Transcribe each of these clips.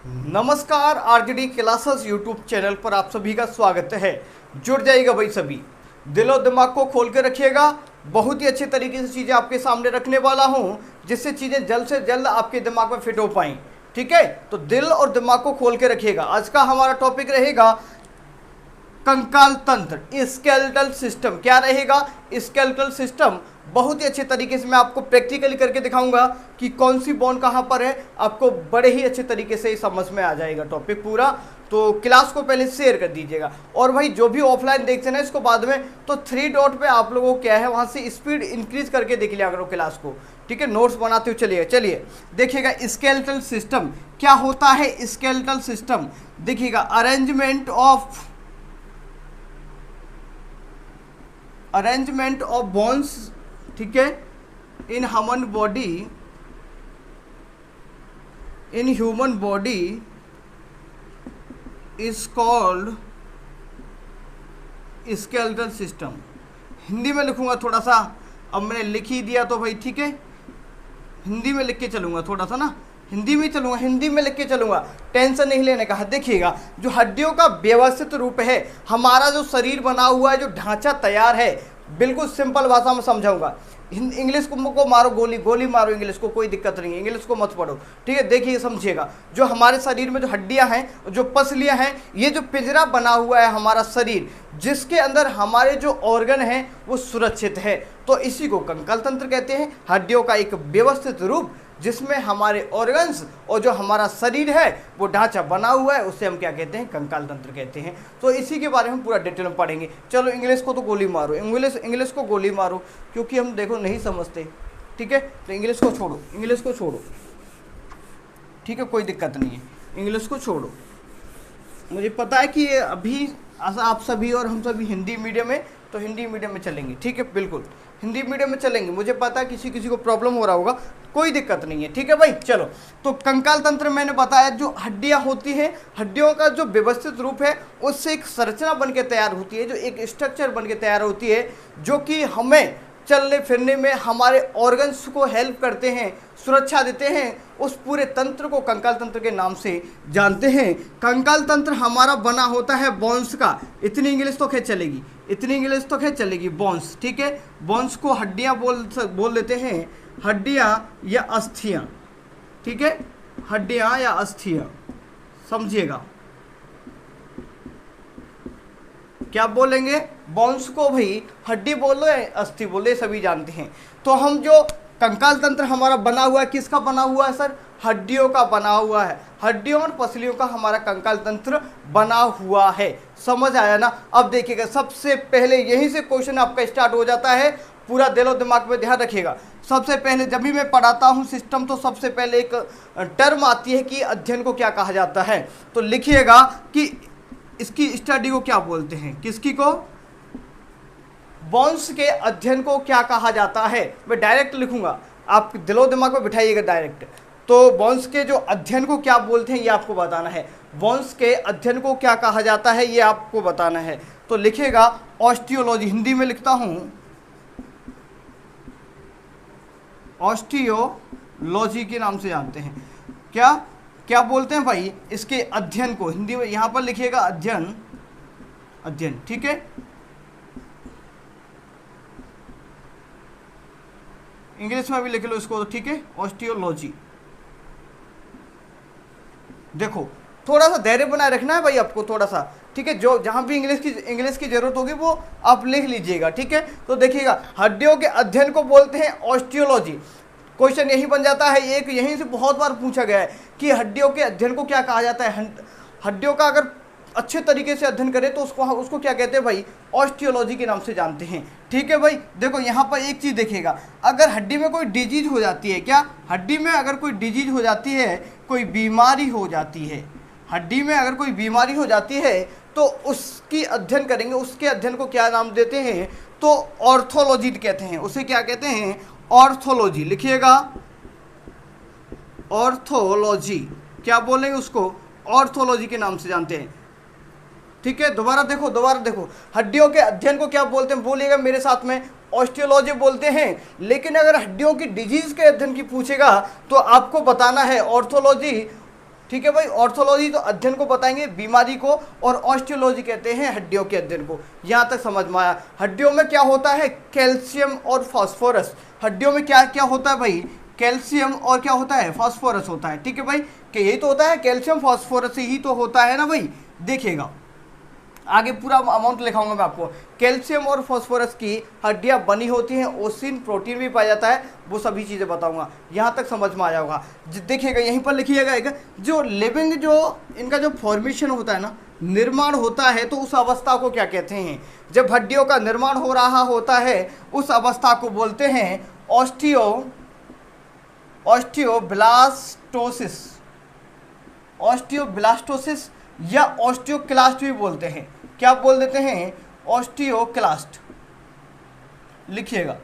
नमस्कार, RJD classes YouTube channel पर आप सभी का स्वागत है। जुड़ जाइएगा भाई सभी, दिलो दिमाग को खोल के रखिएगा। बहुत ही अच्छे तरीके से चीज़ें आपके सामने रखने वाला हूँ, जिससे चीज़ें जल्द से जल्द आपके दिमाग में फिट हो पाएँ। ठीक है, तो दिल और दिमाग को खोल के रखिएगा। आज का हमारा टॉपिक रहेगा कंकाल तंत्र, स्केलेटल सिस्टम। क्या रहेगा? Skeletal system. बहुत ही अच्छे तरीके से मैं आपको प्रैक्टिकली करके दिखाऊंगा कि कौन सी बोन कहाँ पर है। आपको बड़े ही अच्छे तरीके से समझ में आ जाएगा टॉपिक पूरा। तो क्लास को पहले शेयर कर दीजिएगा। और भाई जो भी ऑफलाइन देखते ना इसको बाद में, तो 3 डॉट पे आप लोगों को क्या है, वहाँ से स्पीड इंक्रीज करके देख लिया करो क्लास को। ठीक है, नोट्स बनाते हुए चलिए चलिए देखिएगा स्केलेटल सिस्टम क्या होता है। स्केलेटल सिस्टम देखिएगा, अरेंजमेंट ऑफ बोन्स, ठीक है, in human body is called skeletal system. Hindi में लिखूंगा थोड़ा सा, अब मैंने लिख ही दिया तो भाई ठीक है, हिंदी में लिख के चलूंगा, थोड़ा सा ना हिंदी में चलूंगा, हिंदी में लिख के चलूंगा, टेंशन नहीं लेने का। देखिएगा, जो हड्डियों का व्यवस्थित रूप है, हमारा जो शरीर बना हुआ है, जो ढांचा तैयार है, बिल्कुल सिंपल भाषा में समझाऊंगा। इंग्लिश को मारो गोली मारो, इंग्लिश को कोई दिक्कत नहीं है, इंग्लिश को मत पढ़ो। ठीक है, देखिए समझिएगा, जो हमारे शरीर में जो हड्डियां हैं, जो पसलियां हैं, ये जो पिंजरा बना हुआ है हमारा शरीर, जिसके अंदर हमारे जो ऑर्गन हैं वो सुरक्षित है, तो इसी को कंकाल तंत्र कहते हैं। हड्डियों का एक व्यवस्थित रूप जिसमें हमारे ऑर्गन्स और जो हमारा शरीर है वो ढांचा बना हुआ है, उसे हम क्या कहते हैं? कंकाल तंत्र कहते हैं। तो इसी के बारे में पूरा डिटेल में पढ़ेंगे। चलो इंग्लिश को तो गोली मारो, इंग्लिश को गोली मारो, क्योंकि हम देखो नहीं समझते। ठीक है, तो इंग्लिश को छोड़ो, ठीक है, कोई दिक्कत नहीं है, इंग्लिश को छोड़ो। मुझे पता है कि अभी आप सभी और हम सभी हिंदी मीडियम में, तो हिंदी मीडियम में चलेंगे। ठीक है, बिल्कुल हिंदी मीडियम में चलेंगे। मुझे पता है किसी को प्रॉब्लम हो रहा होगा, कोई दिक्कत नहीं है। ठीक है भाई, चलो। तो कंकाल तंत्र मैंने बताया, जो हड्डियां होती हैं, हड्डियों का जो व्यवस्थित रूप है, उससे एक संरचना बन के तैयार होती है, जो एक स्ट्रक्चर बन के तैयार होती है, जो कि हमें चलने फिरने में, हमारे ऑर्गन्स को हेल्प करते हैं, सुरक्षा देते हैं। उस पूरे तंत्र को कंकाल तंत्र के नाम से जानते हैं। कंकाल तंत्र हमारा बना होता है बोन्स का। इतनी इंग्लिश तो खैर चलेगी, बोन्स। ठीक है, बोन्स को हड्डियां बोल देते हैं, हड्डियां या अस्थियां। ठीक है, हड्डियां या अस्थियां, समझिएगा। क्या बोलेंगे? बोन्स को भाई हड्डी बोलो या अस्थि बोलो, सभी जानते हैं। तो हम जो कंकाल तंत्र हमारा बना हुआ है, किसका बना हुआ है सर? हड्डियों का बना हुआ है। हड्डियों और पसलियों का हमारा कंकाल तंत्र बना हुआ है। समझ आया ना? अब देखिएगा, सबसे पहले यहीं से क्वेश्चन आपका स्टार्ट हो जाता है। पूरा दिलो दिमाग में ध्यान रखिएगा। सबसे पहले जब भी मैं पढ़ाता हूँ सिस्टम, तो सबसे पहले एक टर्म आती है कि अध्ययन को क्या कहा जाता है। तो लिखिएगा कि इसकी स्टडी को क्या बोलते हैं, किसकी को? बोन्स के अध्ययन को क्या कहा जाता है। मैं डायरेक्ट लिखूंगा, आप दिलो दिमाग में बिठाइएगा डायरेक्ट। तो बोन्स के जो अध्ययन को क्या बोलते हैं ये आपको बताना है। बोन्स के अध्ययन को क्या कहा जाता है ये आपको बताना है। तो लिखिएगा ऑस्टियोलॉजी, हिंदी में लिखता हूं, ऑस्टियोलॉजी के नाम से जानते हैं। क्या बोलते हैं भाई? इसके अध्ययन को हिंदी में यहां पर लिखिएगा अध्ययन। ठीक है, इंग्लिश में भी लिख लो इसको, ठीक है, ऑस्टियोलॉजी। देखो, थोड़ा सा धैर्य बनाए रखना है भाई आपको, थोड़ा सा। ठीक है, जो जहां भी इंग्लिश की जरूरत होगी वो आप लिख लीजिएगा। ठीक है, तो देखिएगा, हड्डियों के अध्ययन को बोलते हैं ऑस्टियोलॉजी। क्वेश्चन यही बन जाता है, एक यहीं से बहुत बार पूछा गया है कि हड्डियों के अध्ययन को क्या कहा जाता है। हड्डियों का अगर अच्छे तरीके से अध्ययन करें तो उसको क्या कहते हैं भाई? ऑस्टियोलॉजी के नाम से जानते हैं। ठीक है भाई, देखो यहाँ पर एक चीज़ देखिएगा, अगर हड्डी में कोई डिजीज हो जाती है, क्या हड्डी में अगर कोई डिजीज हो जाती है, कोई बीमारी हो जाती है, हड्डी में अगर कोई बीमारी हो जाती है, तो उसकी अध्ययन करेंगे। उसके अध्ययन को क्या नाम देते हैं? तो ऑर्थोलॉजी कहते हैं। उसे क्या कहते हैं? ऑर्थोलॉजी। लिखिएगा ऑर्थोलॉजी। क्या बोलेंगे उसको? ऑर्थोलॉजी के नाम से जानते हैं। ठीक है, दोबारा देखो, हड्डियों के अध्ययन को क्या बोलते हैं? बोलिएगा मेरे साथ में, ऑस्टियोलॉजी बोलते हैं। लेकिन अगर हड्डियों की डिजीज के अध्ययन की पूछेगा तो आपको बताना है ऑर्थोलॉजी। ठीक है भाई। ऑर्थोलॉजी तो अध्ययन को बताएंगे, बीमारी को, और ऑस्टियोलॉजी कहते हैं हड्डियों के अध्ययन को। यहाँ तक समझ में आया। हड्डियों में क्या होता है, कैल्शियम और फास्फोरस। हड्डियों में क्या क्या होता है भाई, कैल्शियम और क्या होता है, फास्फोरस होता है। ठीक है भाई, कि यही तो होता है, कैल्शियम फास्फोरस ही तो होता है ना भाई। देखिएगा आगे पूरा अमाउंट लिखाऊंगा मैं आपको। कैल्शियम और फास्फोरस की हड्डियां बनी होती हैं, ओसिन प्रोटीन भी पाया जाता है, वो सभी चीज़ें बताऊंगा। यहाँ तक समझ में आ जाएगा। देखिएगा यहीं पर लिखिएगा एक, जो लिविंग, जो इनका जो फॉर्मेशन होता है ना, निर्माण होता है, तो उस अवस्था को क्या कहते हैं, जब हड्डियों का निर्माण हो रहा होता है उस अवस्था को बोलते हैं ऑस्टियोब्लास्टोसिस। ऑस्टियोब्लास्टोसिस या ऑस्टियोक्लास्ट भी बोलते हैं। क्या बोल देते हैं, ऑस्टियोक्लास्ट। लिखिएगा,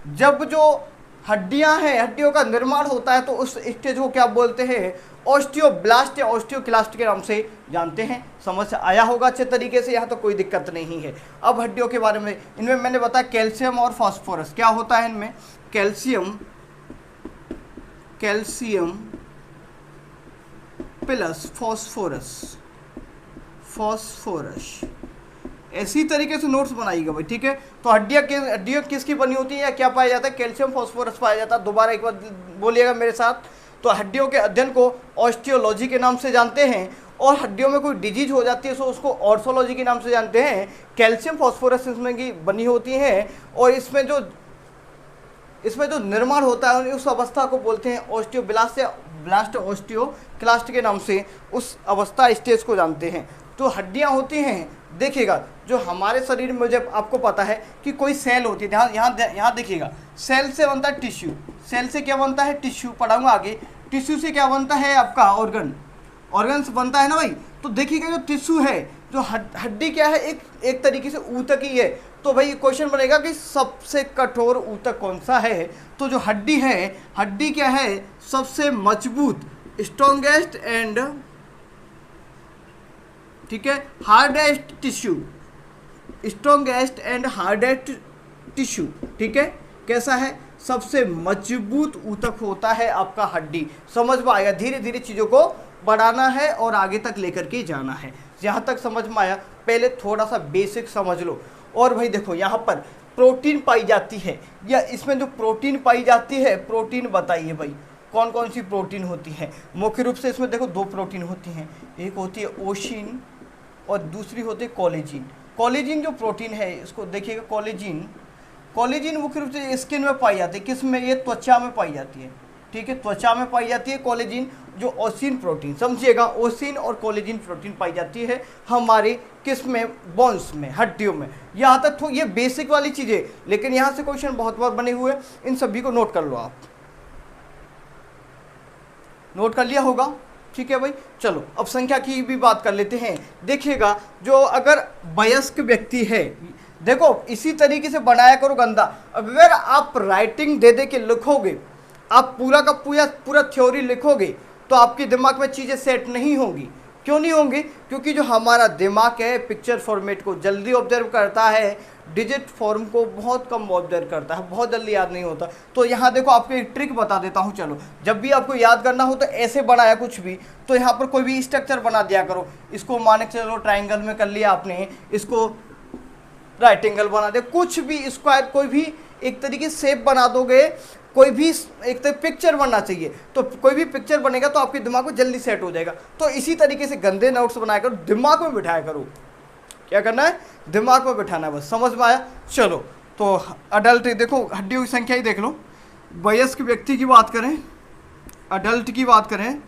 जब जो हड्डियां हैं, हड्डियों का निर्माण होता है, तो उस स्टेज को क्या बोलते हैं, ऑस्टियोब्लास्ट या ऑस्टियोक्लास्ट के नाम से जानते हैं। समझ आया होगा अच्छे तरीके से, यहाँ तो कोई दिक्कत नहीं है। अब हड्डियों के बारे में, इनमें मैंने बताया कैल्शियम और फास्फोरस। क्या होता है इनमें, कैल्शियम प्लस फॉस्फोरस। ऐसी तरीके से नोट्स बनाइएगा भाई, ठीक है। तो हड्डियाँ किसकी बनी होती है या क्या पाया जाता है, कैल्शियम फास्फोरस पाया जाता है। दोबारा एक बार बोलिएगा मेरे साथ। तो हड्डियों के अध्ययन को ऑस्टियोलॉजी के नाम से जानते हैं, और हड्डियों में कोई डिजीज हो जाती है तो उसको ऑर्थोलॉजी के नाम से जानते हैं। कैल्शियम फास्फोरस इसमें की बनी होती है, और इसमें जो निर्माण होता है उस अवस्था को बोलते हैं ऑस्टियोब्लास्ट या ऑस्टियोक्लास्ट के नाम से उस अवस्था स्टेज को जानते हैं। तो हड्डियां होती हैं, देखिएगा जो हमारे शरीर में, जब आपको पता है कि कोई सेल होती है, यहाँ देखिएगा, सेल से बनता है टिश्यू। सेल से क्या बनता है, टिश्यू। पढ़ाऊंगा आगे। टिश्यू से क्या बनता है आपका, ऑर्गन से बनता है ना भाई। तो देखिएगा जो टिश्यू है, जो हड्डी क्या है, एक तरीके से ऊतक ही है। तो भाई क्वेश्चन बनेगा कि सबसे कठोर ऊतक कौन सा है, तो जो हड्डी है, हड्डी क्या है, सबसे मजबूत, स्ट्रॉन्गेस्ट एंड, ठीक है, hardest tissue, strongest and hardest tissue. ठीक है, कैसा है, सबसे मजबूत ऊतक होता है आपका हड्डी। समझ में आया, धीरे धीरे चीज़ों को बढ़ाना है और आगे तक लेकर के जाना है। यहाँ तक समझ में आया। पहले थोड़ा सा बेसिक समझ लो। और भाई देखो, यहाँ पर प्रोटीन पाई जाती है, या इसमें जो प्रोटीन पाई जाती है, प्रोटीन बताइए भाई कौन कौन सी प्रोटीन होती है। मुख्य रूप से इसमें देखो 2 प्रोटीन होती हैं, एक होती है ओशिन और दूसरी होती है कोलेजिन। कोलेजिन जो प्रोटीन है, इसको देखिएगा, कोलेजिन मुख्य रूप से स्किन में पाई जाती है। किस में, ये त्वचा में पाई जाती है। ठीक है, त्वचा में पाई जाती है कोलेजिन। जो ओसिन प्रोटीन, समझिएगा, ओसिन और कोलेजिन प्रोटीन पाई जाती है हमारे किस में, बोन्स में, हड्डियों में। यहाँ तक तो ये बेसिक वाली चीज़ें, लेकिन यहाँ से क्वेश्चन बहुत बार बने हुए, इन सभी को नोट कर लो। आप नोट कर लिया होगा, ठीक है भाई। चलो अब संख्या की भी बात कर लेते हैं। देखिएगा, जो अगर वयस्क व्यक्ति है, देखो इसी तरीके से बनाया करो गंदा। अगर आप राइटिंग दे के लिखोगे, आप पूरा का पूरा थ्योरी लिखोगे, तो आपके दिमाग में चीज़ें सेट नहीं होंगी। क्यों नहीं होंगी, क्योंकि जो हमारा दिमाग है पिक्चर फॉर्मेट को जल्दी ऑब्जर्व करता है, डिजिट फॉर्म को बहुत कम ऑब्जर्व करता है, बहुत जल्दी याद नहीं होता। तो यहाँ देखो, आपको एक ट्रिक बता देता हूँ। चलो, जब भी आपको याद करना हो तो ऐसे बनाया कुछ भी, तो यहाँ पर कोई भी स्ट्रक्चर बना दिया करो। इसको मान के चलो ट्राइंगल में कर लिया आपने, इसको राइट एंगल बना दे, कुछ भी स्क्वायर, कोई भी एक तरीके से शेप बना दोगे, कोई भी एक तो पिक्चर बनना चाहिए। तो कोई भी पिक्चर बनेगा तो आपके दिमाग में जल्दी सेट हो जाएगा। तो इसी तरीके से गंदे नोट्स बनाया करो, दिमाग में बिठाया करो। क्या करना है, दिमाग में बिठाना है, बस। समझ में आया। चलो, तो अडल्ट देखो, हड्डियों की संख्या ही देख लो। वयस्क व्यक्ति की बात करें, अडल्ट की बात करें,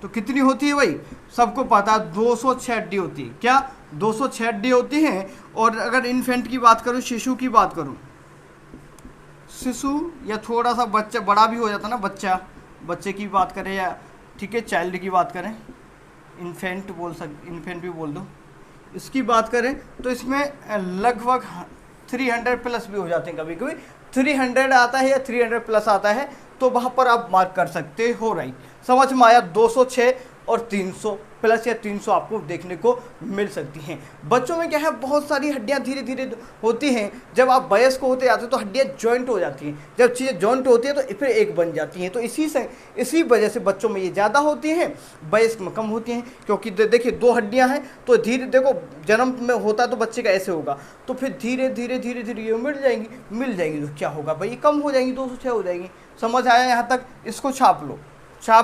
तो कितनी होती है भाई, सबको पता है 206 हड्डी होती है। क्या, 206 हड्डी होती हैं। और अगर इन्फेंट की बात करूँ, शिशु की बात करूँ, शिशु या थोड़ा सा बच्चा बड़ा भी हो जाता ना, बच्चे की बात करें, या ठीक है चाइल्ड की बात करें, इन्फेंट भी बोल दो, इसकी बात करें, तो इसमें लगभग 300 प्लस भी हो जाते हैं। कभी कभी 300 आता है या 300 प्लस आता है, तो वहाँ पर आप मार्क कर सकते हो। राइट, समझ में आया। 206 और 300 प्लस या 300 आपको देखने को मिल सकती हैं। बच्चों में क्या है, बहुत सारी हड्डियां धीरे धीरे होती हैं। जब आप वयस्क होते जाते हैं तो हड्डियां जॉइंट हो जाती हैं, जब चीज़ें जॉइंट होती हैं तो फिर एक बन जाती हैं। तो इसी वजह से बच्चों में ये ज़्यादा होती हैं, वयस्क में कम होती हैं। क्योंकि देखिए 2 हड्डियाँ हैं तो धीरे देखो जन्म में होता तो बच्चे का ऐसे होगा, तो फिर धीरे धीरे धीरे धीरे ये मिल जाएंगी तो क्या होगा भाई, कम हो जाएंगी, 206 हो जाएंगी। समझ आया यहाँ तक? इसको छाप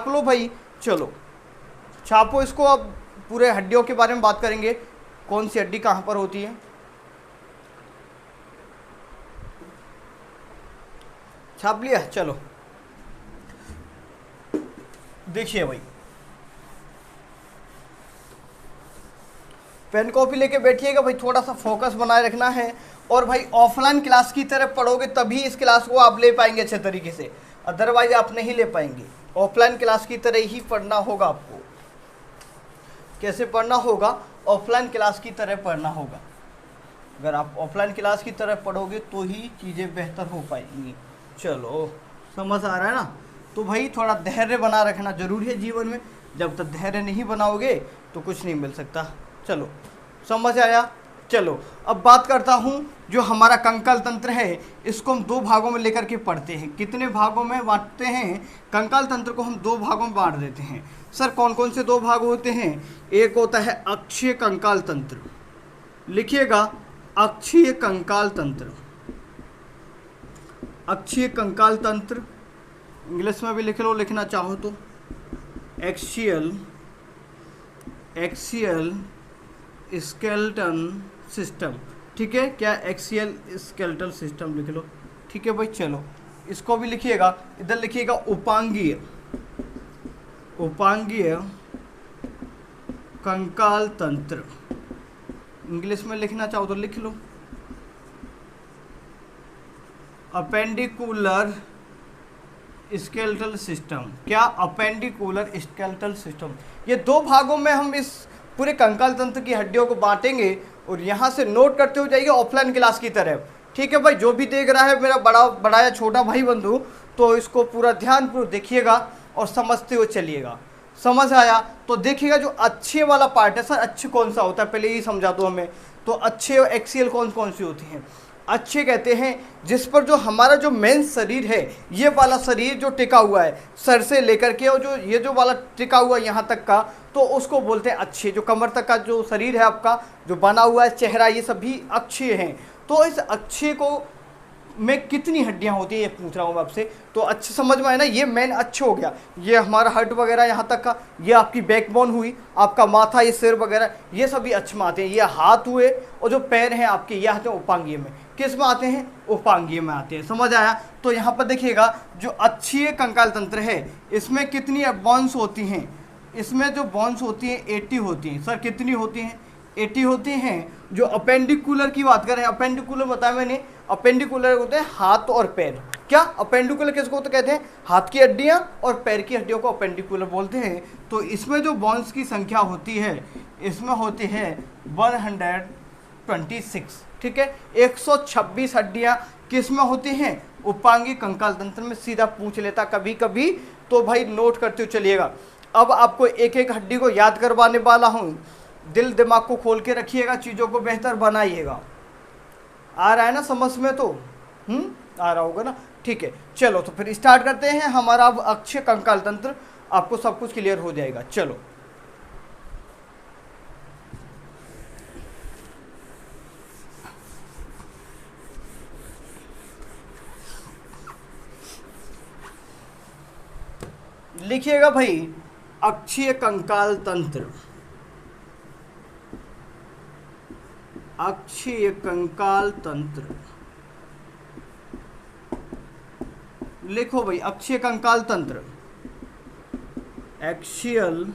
लो भाई। चलो छापो इसको। अब पूरे हड्डियों के बारे में बात करेंगे, कौन सी हड्डी कहाँ पर होती है। छाप लिया? चलो देखिए भाई, पेन कॉपी लेके बैठिएगा भाई, थोड़ा सा फोकस बनाए रखना है। और भाई ऑफलाइन क्लास की तरफ पढ़ोगे तभी इस क्लास को आप ले पाएंगे अच्छे तरीके से, अदरवाइज आप नहीं ले पाएंगे। ऑफलाइन क्लास की तरह ही पढ़ना होगा आपको। कैसे पढ़ना होगा? ऑफलाइन क्लास की तरह पढ़ना होगा। अगर आप ऑफलाइन क्लास की तरह पढ़ोगे तो ही चीज़ें बेहतर हो पाएंगी। चलो समझ आ रहा है ना? तो भाई थोड़ा धैर्य बना रखना जरूरी है जीवन में। जब तक धैर्य नहीं बनाओगे तो कुछ नहीं मिल सकता। चलो समझ आया? चलो अब बात करता हूँ जो हमारा कंकाल तंत्र है, इसको हम 2 भागों में लेकर के पढ़ते हैं। कितने भागों में बांटते हैं? कंकाल तंत्र को हम 2 भागों में बांट देते हैं। सर कौन कौन से 2 भाग होते हैं? एक होता है अक्षीय कंकाल तंत्र, लिखिएगा अक्षीय कंकाल तंत्र। अक्षीय कंकाल तंत्र इंग्लिश में भी लिख लो, लिखना चाहो तो। एक्सियल स्केलेटन सिस्टम, ठीक है क्या? एक्सियल स्केलेटल सिस्टम लिख लो, ठीक है भाई। चलो इसको भी लिखिएगा, इधर लिखिएगा उपांगीय कंकाल तंत्र। इंग्लिश में लिखना चाहो तो लिख लो अपेंडिकुलर स्केलेटल सिस्टम। क्या? Appendicular skeletal system. ये 2 भागों में हम इस पूरे कंकाल तंत्र की हड्डियों को बांटेंगे और यहाँ से नोट करते हुए जाइए ऑफलाइन क्लास की तरह। ठीक है भाई, जो भी देख रहा है मेरा बड़ा या छोटा भाई बंधु, तो इसको पूरा ध्यानपूर्वक देखिएगा और समझते हुए चलिएगा। समझ आया? तो देखिएगा जो अच्छे वाला पार्ट है, सर अच्छे कौन सा होता है पहले ये समझा दो हमें। तो अच्छे और एक्सियल कौन सी होती हैं? अच्छे कहते हैं जिस पर जो हमारा जो मेन शरीर है, ये वाला शरीर जो टिका हुआ है सर से लेकर के, और जो ये जो वाला टिका हुआ है यहाँ तक का, तो उसको बोलते हैं अच्छे। जो कमर तक का जो शरीर है आपका जो बना हुआ है, चेहरा, ये सभी अच्छे हैं। तो इस अच्छे को में कितनी हड्डियां होती है ये पूछ रहा हूँ मैं आपसे। तो अच्छे समझ में आए ना? ये मेन अच्छे हो गया, ये हमारा हर्ट वगैरह यहाँ तक का, ये आपकी बैकबोन हुई, आपका माथा, ये सिर वगैरह, ये सभी अच्छे में आते हैं। ये हाथ हुए और जो पैर हैं आपके, ये आते हैं उपांगीय में। किस में आते हैं? उपांगीय में आते हैं। समझ आया? तो यहाँ पर देखिएगा जो अक्षीय कंकाल तंत्र है, इसमें कितनी बोन्स होती हैं? इसमें जो बोन्स होती हैं 80 होती हैं। सर कितनी होती हैं? 80 होती हैं। जो अपेंडिकुलर की बात करें, अपेंडिकुलर बताया मैंने, अपेंडिकुलर होते हैं हाथ और पैर। क्या? अपेंडिकुलर किसको तो कहते हैं? हाथ की हड्डियां और पैर की हड्डियों को अपेंडिकुलर बोलते हैं। तो इसमें जो बोन्स की संख्या होती है, इसमें होती है 126। ठीक है, 126 हड्डियां किस में होती हैं? उपांगी कंकाल तंत्र में। सीधा पूछ लेता कभी कभी, तो भाई नोट करते हुए चलिएगा। अब आपको एक एक हड्डी को याद करवाने वाला हूं, दिल दिमाग को खोल के रखिएगा, चीज़ों को बेहतर बनाइएगा। आ रहा है ना समझ में? तो आ रहा होगा ना? ठीक है, चलो तो फिर स्टार्ट करते हैं हमारा अब अक्षीय कंकाल तंत्र। आपको सब कुछ क्लियर हो जाएगा। चलो लिखिएगा भाई अक्षीय कंकाल तंत्र। अक्षीय कंकाल तंत्र लिखो भाई, अक्षीय कंकाल तंत्र, एक्सियल।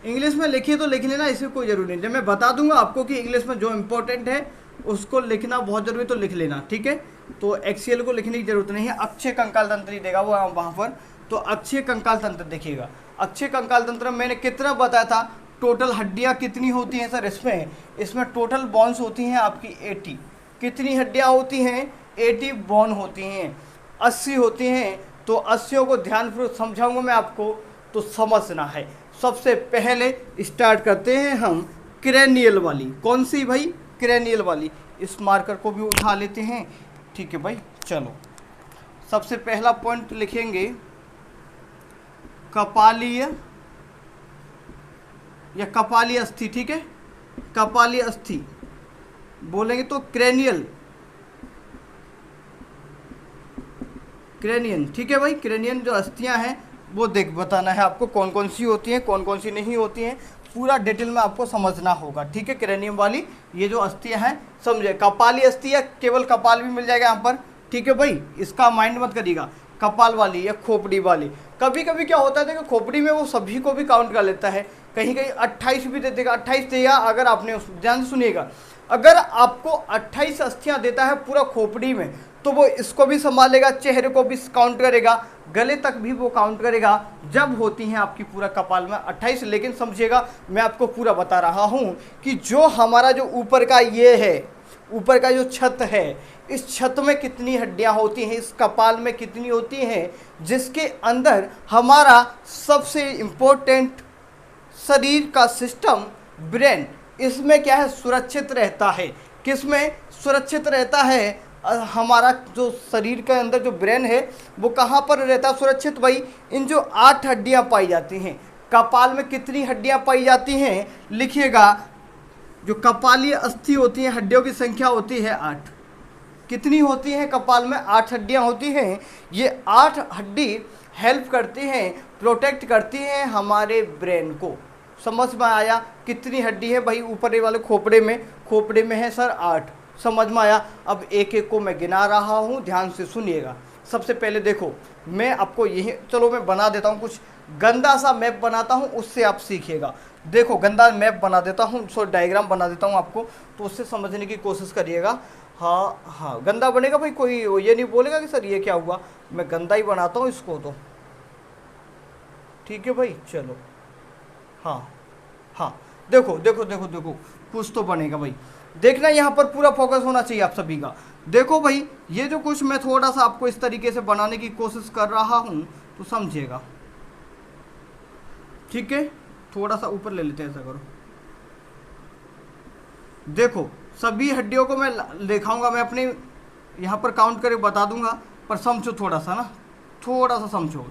इंग्लिश में लिखिए तो लिख लेना, इसमें कोई जरूरी नहीं। जब मैं बता दूंगा आपको कि इंग्लिश में जो इंपॉर्टेंट है उसको लिखना बहुत जरूरी, तो लिख लेना। ठीक है, तो एक्सियल को लिखने की जरूरत नहीं है, अक्षीय कंकाल तंत्र ही देगा वो वहाँ पर। तो अक्षीय कंकाल तंत्र देखिएगा। अक्षीय कंकाल तंत्र मैंने कितना बताया था? टोटल हड्डियाँ कितनी होती हैं सर? इसमें टोटल बोन्स होती हैं आपकी 80। कितनी हड्डियाँ होती हैं? 80 बोन होती हैं। 80 होती हैं। तो 80 को ध्यानपूर्वक समझाऊंगा मैं आपको। तो समझना है। सबसे पहले स्टार्ट करते हैं हम क्रेनियल वाली। कौन सी भाई? क्रेनियल वाली। इस मार्कर को भी उठा लेते हैं, ठीक है भाई। चलो सबसे पहला पॉइंट लिखेंगे कपालीय या कपाली अस्थि, ठीक है। कपाली अस्थि बोलेंगे तो क्रेनियल, क्रेनियन, ठीक है भाई। क्रेनियन जो अस्थियां हैं वो बताना है आपको कौन कौन सी होती हैं, कौन कौन सी नहीं होती हैं, पूरा डिटेल में आपको समझना होगा, ठीक है। क्रेनियम वाली ये जो अस्थियां हैं समझे। कपाली अस्थि या केवल कपाल भी मिल जाएगा यहाँ पर, ठीक है भाई। इसका माइंड मत करिएगा। कपाल वाली या खोपड़ी वाली, कभी कभी क्या होता है देखो खोपड़ी में वो सभी को भी काउंट कर लेता है, कहीं कहीं 28 भी दे देगा, 28 देगा। अगर आपने ध्यान से सुनिएगा, अगर आपको 28 अस्थियां देता है पूरा खोपड़ी में, तो वो इसको भी संभालेगा, चेहरे को भी काउंट करेगा, गले तक भी वो काउंट करेगा, जब होती हैं आपकी पूरा कपाल में 28। लेकिन समझिएगा मैं आपको पूरा बता रहा हूं कि जो हमारा जो ऊपर का ये है, ऊपर का जो छत है, इस छत में कितनी हड्डियां होती हैं, इस कपाल में कितनी होती हैं, जिसके अंदर हमारा सबसे इम्पोर्टेंट शरीर का सिस्टम ब्रेन, इसमें क्या है सुरक्षित रहता है। किसमें सुरक्षित रहता है? हमारा जो शरीर के अंदर जो ब्रेन है वो कहाँ पर रहता है सुरक्षित भाई? इन जो 8 हड्डियां पाई जाती हैं। कपाल में कितनी हड्डियां पाई जाती हैं लिखिएगा। जो कपालीय अस्थि होती हैं हड्डियों की संख्या होती है 8। कितनी होती हैं कपाल में? 8 हड्डियां होती हैं। ये 8 हड्डी हेल्प करती हैं, प्रोटेक्ट करती हैं हमारे ब्रेन को। समझ में आया? कितनी हड्डी है भाई ऊपर वाले खोपड़े में? खोपड़े में है सर 8। समझ में आया? अब एक एक को मैं गिना रहा हूँ, ध्यान से सुनिएगा। सबसे पहले देखो मैं आपको यही, चलो मैं बना देता हूँ, कुछ गंदा सा मैप बनाता हूँ, उससे आप सीखिएगा। देखो गंदा मैप बना देता हूँ, सो डायग्राम बना देता हूँ आपको, तो उससे समझने की कोशिश करिएगा। हाँ हाँ गंदा बनेगा भाई, कोई ये नहीं बोलेगा कि सर ये क्या हुआ। मैं गंदा ही बनाता हूँ इसको तो, ठीक है भाई। चलो हाँ हाँ देखो देखो देखो देखो कुछ तो बनेगा भाई। देखना यहाँ पर पूरा फोकस होना चाहिए आप सभी का। देखो भाई ये जो कुछ मैं थोड़ा सा आपको इस तरीके से बनाने की कोशिश कर रहा हूँ तो समझिएगा, ठीक है। थोड़ा सा ऊपर ले लेते हैं, ऐसा करो। देखो सभी हड्डियों को मैं दिखाऊंगा, मैं अपने यहाँ पर काउंट करके बता दूंगा, पर समझो थोड़ा सा ना, थोड़ा सा समझो,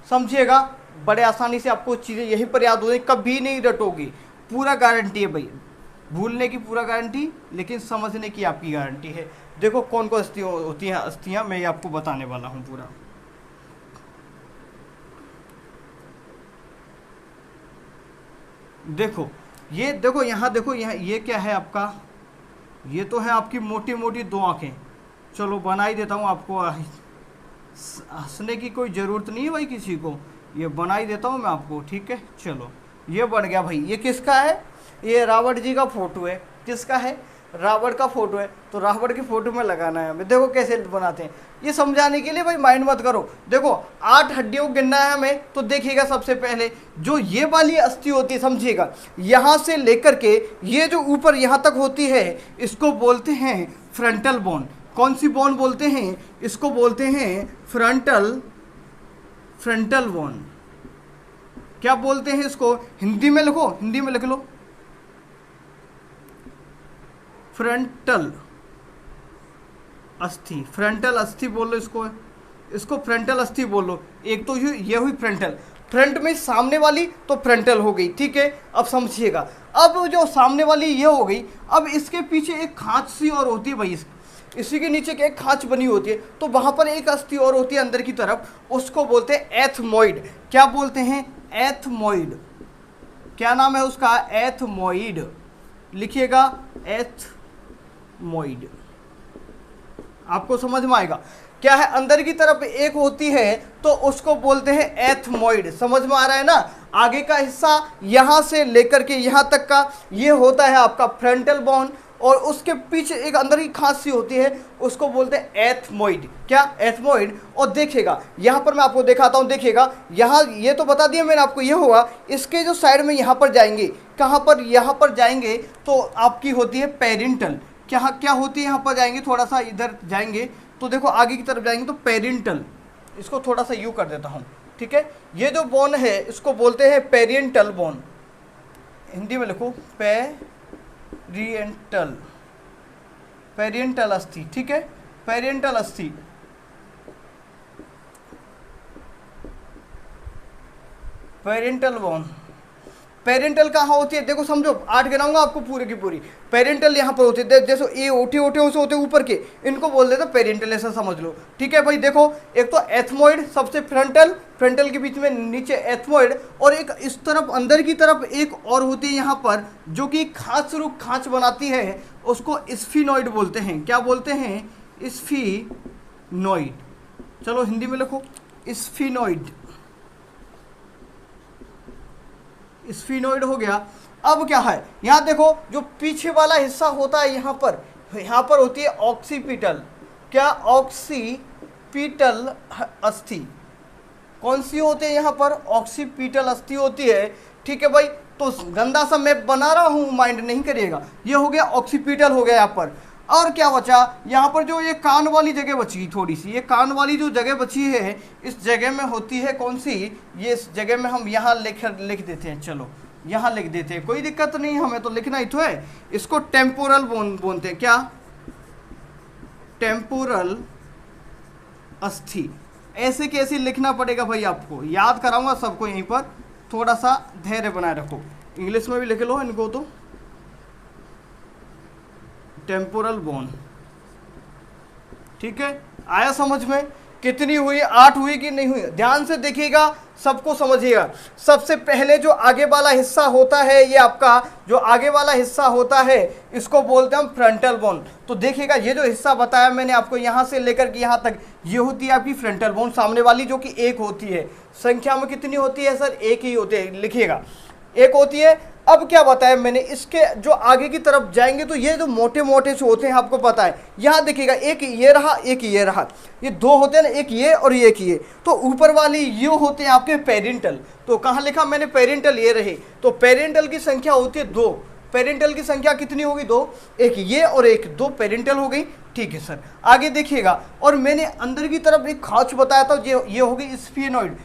समझिएगा। बड़े आसानी से आपको चीज़ें यहीं पर याद हो जाएगी, कभी नहीं रटोगी। पूरा गारंटी है भाई, भूलने की पूरा गारंटी, लेकिन समझने की आपकी गारंटी है। देखो कौन कौन अस्थियाँ होती हैं, अस्थियाँ मैं ये आपको बताने वाला हूँ पूरा। देखो ये देखो यहाँ देखो, यहाँ ये क्या है आपका? ये तो है आपकी मोटी मोटी 2 आँखें। चलो बना ही देता हूँ आपको, हंसने की कोई ज़रूरत नहीं है भाई किसी को, ये बना ही देता हूँ मैं आपको, ठीक है। चलो ये बन गया भाई। ये किसका है? ये रावण जी का फोटो है। किसका है? रावण का फोटो है। तो रावण की फोटो में लगाना है हमें। देखो कैसे बनाते हैं, ये समझाने के लिए भाई माइंड मत करो। देखो 8 हड्डियों को गिनना है हमें, तो देखिएगा सबसे पहले जो ये वाली अस्थि होती है, समझिएगा, यहाँ से लेकर के ये जो ऊपर यहाँ तक होती है, इसको बोलते हैं फ्रंटल बोन। कौन सी बोन बोलते हैं? इसको बोलते हैं फ्रंटल बोन। क्या बोलते हैं इसको? हिंदी में लिखो, हिंदी में लिख लो, फ्रंटल अस्थि। फ्रंटल अस्थि बोल लो इसको, इसको फ्रंटल अस्थि बोल लो। एक तो ये हुई फ्रंटल, फ्रंट में सामने वाली तो फ्रंटल हो गई, ठीक है। अब समझिएगा, अब जो सामने वाली ये हो गई, अब इसके पीछे एक खांच सी और होती है भाई, इसी के नीचे एक खांच बनी होती है, तो वहां पर एक अस्थि और होती है अंदर की तरफ, उसको बोलते हैं एथमोइड। क्या बोलते हैं? एथमोइड। क्या नाम है उसका? एथमोइड। लिखिएगा एथमोइड, आपको समझ में आएगा। क्या है? अंदर की तरफ एक होती है तो उसको बोलते हैं एथमोइड। समझ में आ रहा है ना? आगे का हिस्सा यहां से लेकर के यहां तक का ये होता है आपका फ्रंटल बोन, और उसके पीछे एक अंदर की खांच सी होती है, उसको बोलते हैं एथमोइड। क्या? एथमोइड। और देखिएगा यहाँ पर मैं आपको दिखाता हूँ, देखिएगा यहाँ, ये तो बता दिया मैंने आपको, ये होगा इसके जो साइड में यहाँ पर जाएंगे, कहाँ पर? यहाँ पर जाएंगे तो आपकी होती है पेरिंटल। क्या होती है? यहाँ पर जाएंगे, थोड़ा सा इधर जाएंगे तो देखो आगे की तरफ जाएंगे तो पेरिंटल। इसको थोड़ा सा यू कर देता हूँ, ठीक है। ये जो बोन है इसको बोलते हैं पेरिएंटल बोन, हिंदी में लिखो पेरिएंटल, पेरिएंटल अस्थि, ठीक है, पेरिएंटल अस्थि। पेरेंटल बोन, पेरेंटल कहाँ होती है देखो, समझो 8 गिनाऊंगा आपको पूरी की पूरी। पेरेंटल यहाँ पर होती है, जैसे ये ओटे ओटे से होते ऊपर के, इनको बोल देते पेरेंटल, ऐसा समझ लो, ठीक है भाई। देखो एक तो एथमोइड सबसे फ्रंटल, फ्रंटल के बीच में नीचे एथमोइड, और एक इस तरफ अंदर की तरफ एक और होती है यहाँ पर जो कि खाँच रूप खाँच बनाती है, उसको स्फीनोइड बोलते हैं। क्या बोलते हैं? स्फीनोइड। चलो हिंदी में लिखो स्फीनोइड, स्फीनोइड हो गया। अब क्या है यहाँ देखो, जो पीछे वाला हिस्सा होता है यहाँ पर होती है ऑक्सीपिटल। क्या? ऑक्सीपिटल अस्थि। कौन सी होती है यहाँ पर? ऑक्सीपिटल अस्थि होती है, ठीक है भाई। तो गंदा सा मैप बना रहा हूँ, माइंड नहीं करिएगा। ये हो गया ऑक्सीपिटल हो गया यहाँ पर। और क्या बचा यहाँ पर? जो ये कान वाली जगह बची थोड़ी सी, ये कान वाली जो जगह बची है, इस जगह में होती है कौन सी? ये इस जगह में हम यहाँ लिख देते हैं। चलो यहाँ लिख देते हैं, कोई दिक्कत नहीं, हमें तो लिखना ही तो है। इसको टेम्पोरल बोन बोलते हैं। क्या? टेम्पोरल अस्थि। ऐसे कैसे लिखना पड़ेगा भाई, आपको याद कराऊंगा सबको, यहीं पर थोड़ा सा धैर्य बनाए रखो। इंग्लिश में भी लिख लो इनको, तो टेम्पोरल बोन, ठीक है। आया समझ में? कितनी हुई? 8 हुई कि नहीं हुई? ध्यान से देखिएगा, सबको समझिएगा। सबसे पहले जो आगे वाला हिस्सा होता है, ये आपका जो आगे वाला हिस्सा होता है, इसको बोलते हैं हम फ्रंटल बोन। तो देखिएगा, ये जो हिस्सा बताया मैंने आपको, यहाँ से लेकर के यहाँ तक, ये होती है आपकी फ्रंटल बोन, सामने वाली, जो कि एक होती है। संख्या में कितनी होती है सर? एक ही होती है, लिखिएगा एक होती है। अब क्या बताया मैंने, इसके जो आगे की तरफ जाएंगे तो ये जो मोटे मोटे से होते हैं, आपको पता है। यहाँ देखिएगा, एक ये रहा, एक ये रहा, ये 2 होते हैं ना, एक ये और एक ये। तो ऊपर वाली ये होते हैं आपके पेरेंटल। तो कहाँ लिखा मैंने? पेरेंटल ये रहे। तो पेरेंटल की संख्या होती है 2। पेरेंटल की संख्या कितनी होगी? 2। एक ये और एक, 2 पेरेंटल हो गई, ठीक है सर। आगे देखिएगा, और मैंने अंदर की तरफ एक खाँच बताया था, ये हो गई स्फीनोइड,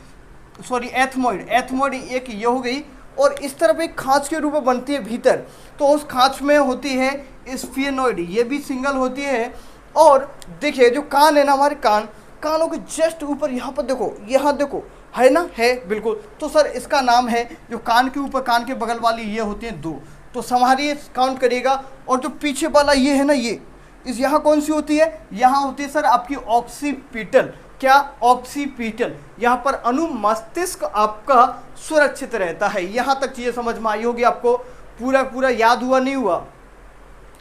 सॉरी एथमोइड। एथमोइड एक ये हो गई, और इस तरफ एक खाँच के रूप में बनती है भीतर, तो उस खाँच में होती है स्फीनोइड, ये भी सिंगल होती है। और देखिए जो कान है ना, हमारे कानों के जस्ट ऊपर यहाँ पर देखो, यहाँ देखो, है ना, है बिल्कुल। तो सर इसका नाम है, जो कान के ऊपर, कान के बगल वाली ये होती है 2। तो संभालिए, काउंट करिएगा। और जो पीछे वाला ये है ना, ये इस यहाँ कौन सी होती है? यहाँ होती है सर आपकी ऑक्सीपिटल। क्या? ऑक्सीपिटल। यहाँ पर अनुमस्तिष्क आपका सुरक्षित रहता है। यहाँ तक चीज़ें समझ में आई होगी आपको? पूरा याद हुआ नहीं हुआ?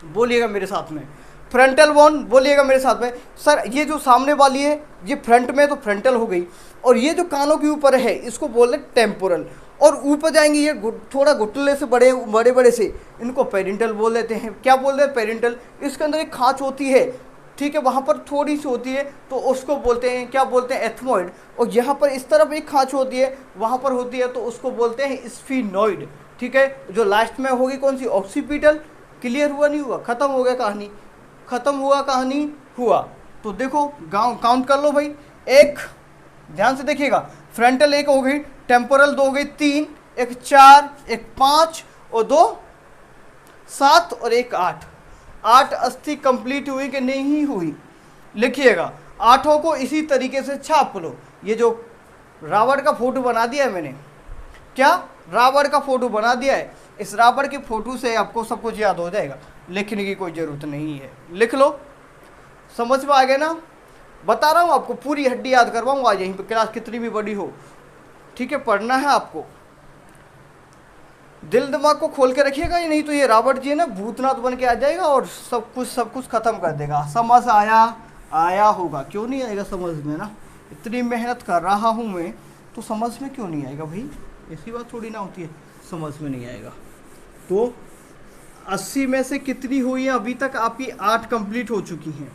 बोलिएगा मेरे साथ में। फ्रंटल बोन बोलिएगा मेरे साथ में। सर ये जो सामने वाली है, ये फ्रंट में, तो फ्रंटल हो गई। और ये जो कानों के ऊपर है, इसको बोल रहे टेम्पोरल। और ऊपर जाएंगे, ये थोड़ा घुटले से बड़े बड़े से, इनको पेरेंटल बोल देते हैं। क्या बोल रहे हैं? पेरेंटल। इसके अंदर एक खाँच होती है, ठीक है, वहाँ पर थोड़ी सी होती है, तो उसको बोलते हैं, क्या बोलते हैं? एथमोइड। और यहाँ पर इस तरफ एक खाँच होती है, वहाँ पर होती है, तो उसको बोलते हैं स्फीनोइड, ठीक है। जो लास्ट में होगी कौन सी? ऑक्सीपिटल। क्लियर हुआ नहीं हुआ? खत्म हो गया कहानी? खत्म हुआ कहानी? हुआ। तो देखो काउंट कर लो भाई। एक, ध्यान से देखिएगा, फ्रंटल 1 हो गई, टेम्पोरल 2 हो गई, 3, एक 4, एक 5 और 2 7 और एक 8। 8 अस्थि कंप्लीट हुई कि नहीं हुई? लिखिएगा। 8 को इसी तरीके से छाप लो। ये जो रावण का फोटो बना दिया है मैंने, क्या? रावण का फोटो बना दिया है। इस रावण की फोटो से आपको सब कुछ याद हो जाएगा, लिखने की कोई ज़रूरत नहीं है। लिख लो। समझ में आ गया ना? बता रहा हूँ आपको, पूरी हड्डी याद करवाऊँगा यहीं पर, क्लास कितनी भी बड़ी हो, ठीक है। पढ़ना है आपको, दिल दिमाग को खोल के रखिएगा, ही नहीं तो ये रावण जी है ना, भूतनाथ बन के आ जाएगा और सब कुछ ख़त्म कर देगा। समझ आया होगा? क्यों नहीं आएगा समझ में ना? इतनी मेहनत कर रहा हूँ मैं, तो समझ में क्यों नहीं आएगा भाई? ऐसी बात थोड़ी ना होती है, समझ में नहीं आएगा। तो 80 में से कितनी हुई है अभी तक? आपकी 8 कंप्लीट हो चुकी हैं।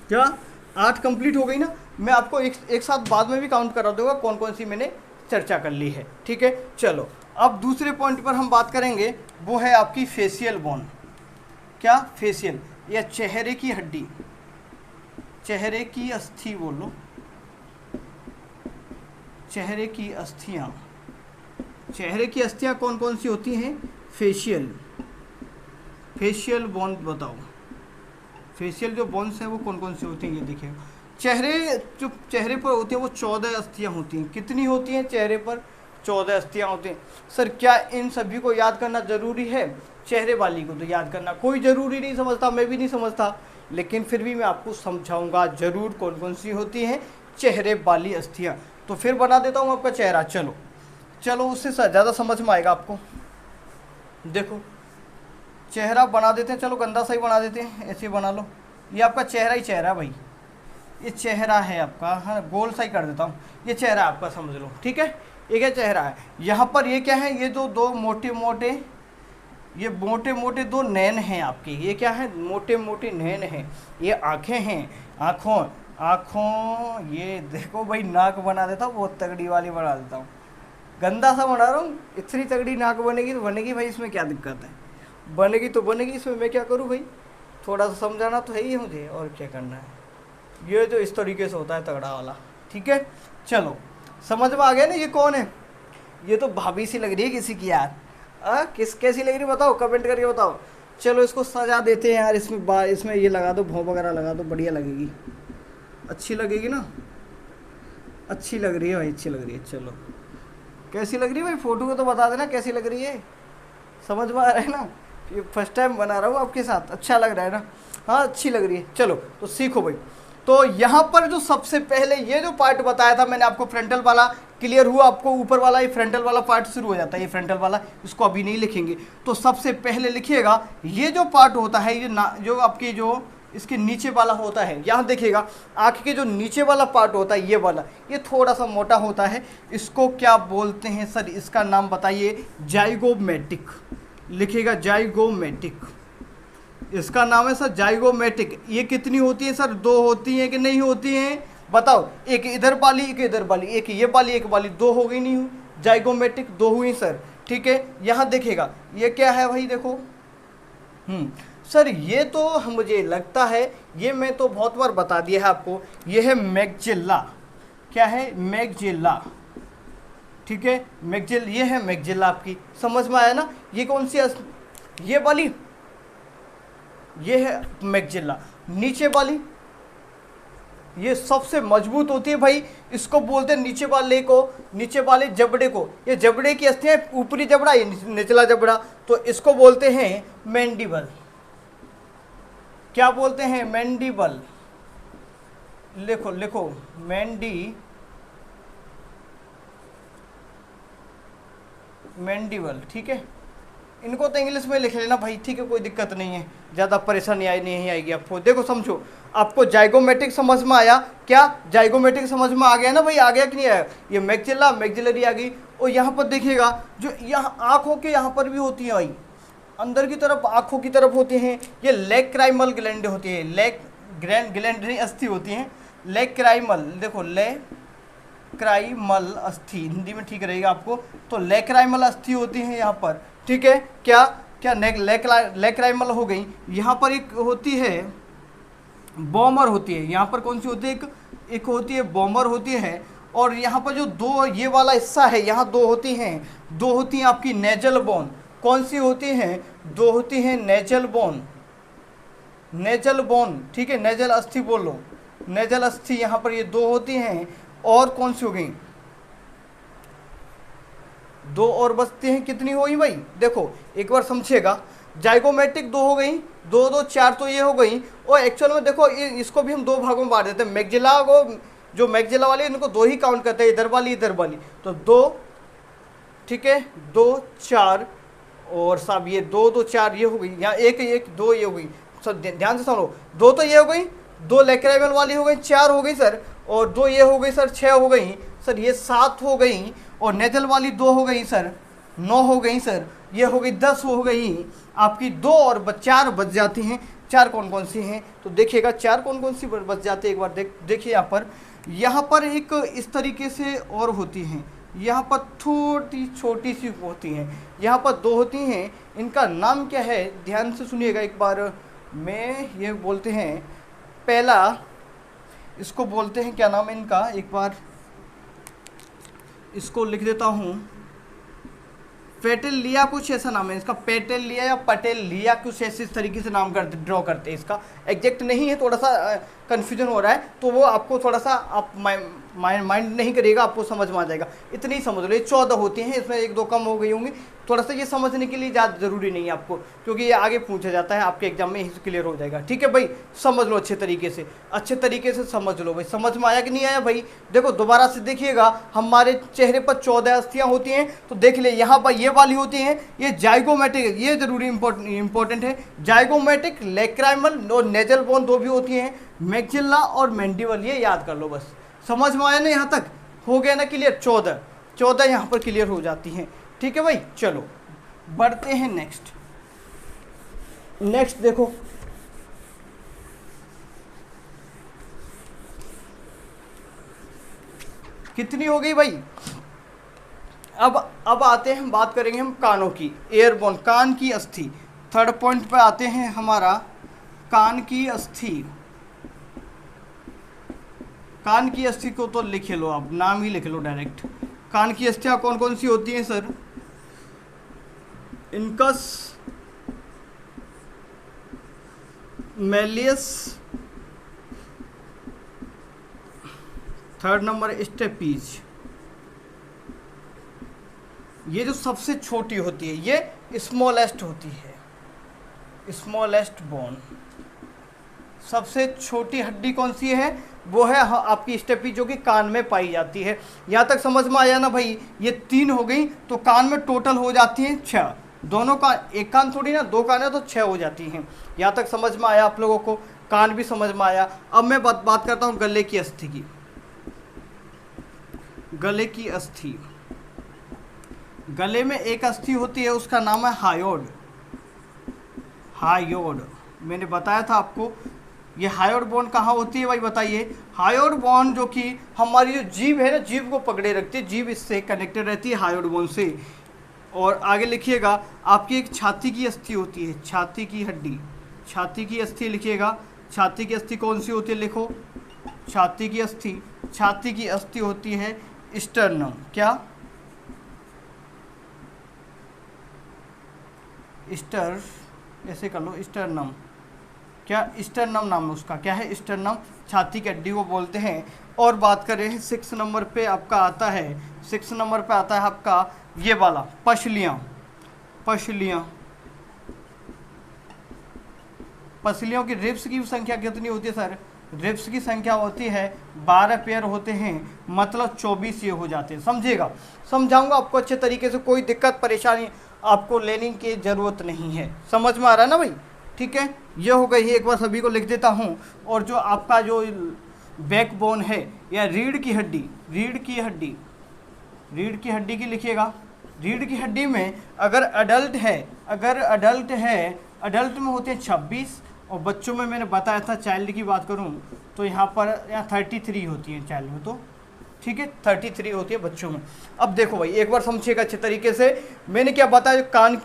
क्या 8 कंप्लीट हो गई ना? मैं आपको एक साथ बाद में भी काउंट करा दूंगा कौन कौन सी मैंने चर्चा कर ली है, ठीक है। चलो अब दूसरे पॉइंट पर हम बात करेंगे, वो है आपकी फेशियल बोन। क्या? फेशियल, या चेहरे की हड्डी, चेहरे की अस्थि बोलो, चेहरे की अस्थियाँ, चेहरे की अस्थियाँ कौन कौन सी होती हैं? फेशियल, फेशियल बोन बताओ, फेशियल जो बोन्स हैं वो कौन कौन सी होती हैं? ये देखिए चेहरे, जो चेहरे पर होती हैं वो 14 अस्थियाँ होती हैं। कितनी होती हैं चेहरे पर? 14 अस्थियाँ होती हैं। सर क्या इन सभी को याद करना ज़रूरी है? चेहरे वाली को तो याद करना कोई ज़रूरी नहीं समझता, मैं भी नहीं समझता, लेकिन फिर भी मैं आपको समझाऊंगा ज़रूर कौन कौन सी होती हैं चेहरे वाली अस्थियाँ। तो फिर बना देता हूँ आपका चेहरा, चलो चलो उससे ज़्यादा समझ में आएगा आपको। देखो चेहरा बना देते हैं, चलो गंदा सा ही बना देते हैं, ऐसे बना लो। ये आपका चेहरा ही चेहरा भाई, ये चेहरा है आपका, हाँ गोल सा ही कर देता हूँ, ये चेहरा आपका समझ लो, ठीक है। ये क्या चेहरा है? यहाँ पर ये क्या है? ये जो दो मोटे मोटे, ये मोटे मोटे दो नैन हैं आपके, ये क्या है? मोटे मोटे नैन हैं। ये आँखें हैं, आँखों आँखों, ये देखो भाई नाक बना देता हूँ, बहुत तगड़ी वाली बना देता हूँ, गंदा सा बना रहा हूँ। इतनी तगड़ी नाक बनेगी तो बनेगी भाई, इसमें क्या दिक्कत है? बनेगी तो बनेगी, इसमें मैं क्या करूँ भाई? थोड़ा सा समझाना तो है ही मुझे, और क्या करना है। ये जो इस तरीके से होता है तगड़ा वाला, ठीक है। चलो समझ में आ गया ना ये कौन है? ये तो भाभी सी लग रही है किसी की यार। कैसी लग रही है बताओ, कमेंट करके बताओ। चलो इसको सजा देते हैं यार, इसमें ये लगा दो, भौं वगैरह लगा दो, बढ़िया लगेगी, अच्छी लगेगी ना? अच्छी लग रही है भाई, अच्छी लग रही है। चलो कैसी लग रही है भाई? फोटो को तो बता देना कैसी लग रही है, समझ में आ रहा है ना? ये फर्स्ट टाइम बना रहा हूँ आपके साथ, अच्छा लग रहा है ना? हाँ अच्छी लग रही है। चलो तो सीखो भाई। तो यहाँ पर जो सबसे पहले ये जो पार्ट बताया था मैंने आपको, फ्रंटल वाला, क्लियर हुआ आपको? ऊपर वाला ये फ्रंटल वाला पार्ट शुरू हो जाता है, ये फ्रंटल वाला, इसको अभी नहीं लिखेंगे। तो सबसे पहले लिखिएगा ये जो पार्ट होता है, ये जो आपकी जो इसके नीचे वाला होता है, यहाँ देखिएगा आँख के जो नीचे वाला पार्ट होता है, ये वाला, ये थोड़ा सा मोटा होता है। इसको क्या बोलते हैं सर? इसका नाम बताइए। जाइगोमेटिक, लिखिएगा जाइगोमेटिक, इसका नाम है सर जाइगोमेटिक। ये कितनी होती है सर? 2 होती हैं कि नहीं होती हैं? बताओ, एक इधर वाली, एक इधर वाली, एक ये वाली, एक वाली, 2 हो गई नहीं? जाइगोमेटिक 2 हुई सर, ठीक है। यहाँ देखिएगा ये क्या है भाई? देखो सर ये तो मुझे लगता है ये मैं तो बहुत बार बता दिया है आपको, ये है मैग्जिल्ला। क्या है? मैग्जिल्ला, ठीक है। मैग्जिल, ये है मैग्जिल्ला आपकी, समझ में आया ना? ये कौन सी? ये वाली, ये है मैग्जिल्ला। नीचे वाली ये सबसे मजबूत होती है भाई, इसको बोलते हैं नीचे वाले को, नीचे वाले जबड़े को। ये जबड़े की अस्थियां, ऊपरी जबड़ा, ये निचला जबड़ा, तो इसको बोलते हैं मैंडिबल। क्या बोलते हैं? मैंडिबल। लिखो लिखो, मैंडिबल, ठीक है। इनको तो इंग्लिश में लिख लेना भाई, ठीक है, कोई दिक्कत नहीं है, ज़्यादा परेशानी नहीं आएगी आपको। देखो समझो, आपको जाइगोमेटिक समझ में आया क्या? जाइगोमेटिक समझ में आ गया ना भाई? आ गया कि नहीं आया? ये मैग्जिल्ला, मैग्जिलरी आ गई। और यहाँ पर देखिएगा जो यहाँ आँखों के यहाँ पर भी होती है भाई, अंदर की तरफ आँखों की तरफ होती हैं, ये लेक्राइमल ग्लैंड होती है, ग्लैंड अस्थि होती हैं, लेक्राइमल। देखो लेक्राइमल अस्थि, हिंदी में ठीक रहेगा आपको, तो लेक्राइमल अस्थि होती है यहाँ पर, ठीक है। क्या क्या लेक्राइमल हो गई। यहाँ पर एक होती है बॉमर होती है, यहाँ पर कौन सी होती है? एक होती है बॉमर होती है। और यहाँ पर जो 2 ये वाला हिस्सा है, यहाँ 2 होती हैं, 2 होती हैं आपकी नेजल बोन। कौन सी होती हैं? 2 होती हैं नेजल बोन, नेजल बोन, ठीक है, नेजल अस्थि बोलो, नेजल अस्थि यहाँ पर ये 2 होती हैं। और कौन सी हो गई? 2 और बचती हैं, कितनी हुई भाई? देखो एक बार समझिएगा, जाइगोमेटिक 2 हो गई, 2 2 4 तो ये हो गई। और एक्चुअल में देखो इसको भी हम 2 भागों में बांट देते हैं। मैग्जिला को, जो मैग्जिला वाली इनको 2 ही काउंट करते हैं, इधर वाली इधर वाली, तो 2, ठीक है, 2 4 और साहब ये 2 2 4 ये हो गई, यहाँ 1 1 2 ये हो गई। सब ध्यान से सुनो, 2 तो ये हो गई, 2 लेक्राइमल वाली हो गई, 4 हो गई सर, और 2 ये हो गई सर, 6 हो गई सर, ये 7 हो गई, और नेजल वाली 2 हो गई सर, 9 हो गई सर, ये हो गई 10 हो गई आपकी। 2 और 4 बच जाती हैं। 4 कौन कौन सी हैं? तो देखिएगा 4 कौन कौन सी बच जाती है, एक बार देखिए यहाँ पर एक इस तरीके से और होती हैं, यहाँ पर छोटी सी होती हैं, यहाँ पर 2 होती हैं। इनका नाम क्या है? ध्यान से सुनिएगा एक बार। मैं ये बोलते हैं, पहला इसको बोलते हैं, क्या नाम है इनका? एक बार इसको लिख देता हूँ पेटेल लिया, कुछ ऐसा नाम है इसका, पेटेल लिया या पटेल लिया, कुछ ऐसे तरीके से नाम करते ड्रॉ करते हैं। इसका एग्जैक्ट नहीं है, थोड़ा सा कन्फ्यूजन हो रहा है, तो वो आपको थोड़ा सा आप माइंड नहीं करिएगा, आपको समझ में आ जाएगा। इतनी ही समझ लो, ये 14 होती हैं, इसमें 1-2 कम हो गई होंगी। थोड़ा सा ये समझने के लिए ज़्यादा ज़रूरी नहीं है आपको, क्योंकि ये आगे पूछा जाता है आपके एग्जाम में, ही क्लियर हो जाएगा। ठीक है भाई, समझ लो अच्छे तरीके से समझ लो भाई। समझ में आया कि नहीं आया भाई? देखो दोबारा से देखिएगा, हमारे चेहरे पर 14 अस्थियाँ होती हैं, तो देख ले यहाँ पर ये वाली होती हैं, ये जाइगोमेटिक, ये जरूरी इंपॉर्टेंट है। जाइगोमेटिक, लेक्राइमल और नेजल बोन 2 भी होती हैं, मैक्सिला और मैंडिबल, ये याद कर लो बस। समझ में आया ना? यहाँ तक हो गया ना क्लियर? 14 यहाँ पर क्लियर हो जाती हैं। ठीक है भाई, चलो बढ़ते हैं नेक्स्ट देखो, कितनी हो गई भाई? अब आते हैं, बात करेंगे हम कानों की, एयरबोन, कान की अस्थि। थर्ड पॉइंट पे आते हैं हमारा, कान की अस्थि। कान की अस्थि को तो लिख लो आप, नाम ही लिख लो डायरेक्ट। कान की अस्थियां कौन कौन सी होती हैं sir? Incus, malleus, third number stapes. ये जो सबसे छोटी होती है ये स्मॉलेस्ट होती है, स्मॉलेस्ट बोन। सबसे छोटी हड्डी कौन सी है? वो है आपकी स्टेपी, जो कि कान में पाई जाती है। यहाँ तक समझ में आया ना भाई? ये 3 हो गई, तो कान में टोटल हो जाती हैं 6। दोनों कान, एक कान थोड़ी ना, 2 कान है तो 6 हो जाती हैं। यहाँ तक समझ में आया आप लोगों को? कान भी समझ में आया। अब मैं बात करता हूँ गले की अस्थि की। गले की अस्थि, गले में एक अस्थि होती है, उसका नाम है हायोड। हायोड मैंने बताया था आपको। ये हायोड बोन कहाँ होती है भाई बताइए? हायोड बोन जो कि हमारी जो जीभ है ना, जीभ को पकड़े रखती है, जीभ इससे कनेक्टेड रहती है हायोड बोन से। और आगे लिखिएगा, आपकी एक छाती की अस्थि होती है, छाती की हड्डी, छाती की अस्थि लिखिएगा। छाती की अस्थि कौन सी होती है? लिखो, छाती की अस्थि, छाती की अस्थि होती है स्टर्नम। क्या? स्टर, ऐसे कर लो, स्टर्नम। क्या? स्टर्नम नाम है उसका। क्या है? स्टर्नम, छाती की हड्डी को बोलते हैं। और बात करें 6 नंबर पे आपका आता है, 6 नंबर पे आता है आपका ये वाला, पसलियाँ। पसलियाँ, पसलियों की रिब्स की संख्या कितनी होती है सर? रिब्स की संख्या होती है 12 पेयर होते हैं, मतलब 24 ये हो जाते हैं। समझिएगा, समझाऊंगा आपको अच्छे तरीके से, कोई दिक्कत परेशानी आपको लेने की ज़रूरत नहीं है। समझ में आ रहा है ना भाई? ठीक है, ये हो गई, एक बार सभी को लिख देता हूँ। और जो आपका जो बैकबोन है या रीढ़ की हड्डी, रीढ़ की हड्डी, रीढ़ की हड्डी की लिखिएगा। रीढ़ की हड्डी में अगर अडल्ट है, अडल्ट में होते हैं 26, और बच्चों में मैंने बताया था, चाइल्ड की बात करूं तो यहाँ 33 होती है चाइल्ड में, तो ठीक है 33 होती है बच्चों में। अब देखो भाई, एक बार समझिएगा अच्छे तरीके से, मैंने क्या बताया?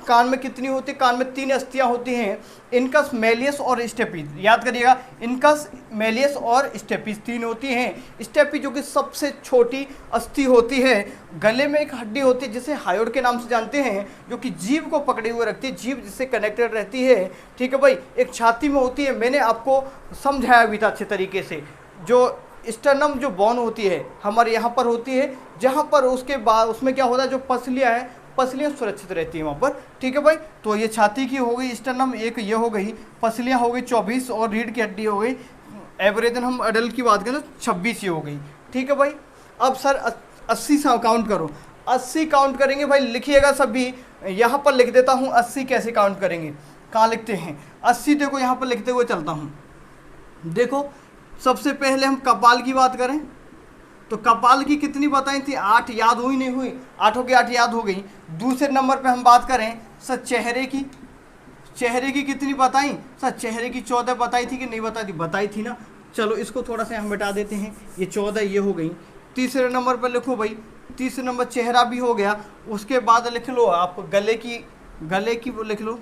कान में कितनी होती है? कान में 3 अस्थियां होती हैं, इनकस, मैलियस और स्टेपीज। याद करिएगा, इनकस, मैलियस और स्टेपीज 3 होती हैं। स्टेपी जो कि सबसे छोटी अस्थि होती है। गले में एक हड्डी होती है जिसे हायोड के नाम से जानते हैं, जो कि जीभ को पकड़े हुए रखती है, जीभ जिससे कनेक्टेड रहती है। ठीक है भाई, एक छाती में होती है, मैंने आपको समझाया भी था अच्छे तरीके से। जो स्टर्नम जो बोन होती है हमारे यहाँ पर होती है, जहाँ पर उसके बाद उसमें क्या होता है, जो पसलियाँ हैं, पसलियाँ सुरक्षित रहती हैं वहाँ पर। ठीक है भाई, तो ये छाती की हो गई स्टर्नम, एक ये हो गई, पसलियाँ हो गई 24, और रीढ़ की हड्डी हो गई, एवरेज हम अडल्ट की बात करें तो 26 ये हो गई। ठीक है भाई, अब सर 80 से काउंट करो, 80 काउंट करेंगे भाई, लिखिएगा सभी। यहाँ पर लिख देता हूँ 80 कैसे काउंट करेंगे, कहाँ लिखते हैं 80? देखो यहाँ पर लिखते हुए चलता हूँ। देखो, सबसे पहले हम कपाल की बात करें तो कपाल की कितनी बताई थी? 8 याद हुई नहीं हुई? 8 की 8 याद हो गई। दूसरे नंबर पे हम बात करें सर चेहरे की, चेहरे की कितनी बताई सर? चेहरे की 14 बताई थी कि नहीं बताई थी? बताई थी ना। चलो इसको थोड़ा सा हम मिटा देते हैं, ये 14 ये हो गई। तीसरे नंबर पर लिखो भाई, तीसरे नंबर चेहरा भी हो गया। उसके बाद लिख लो आप गले की वो लिख लो,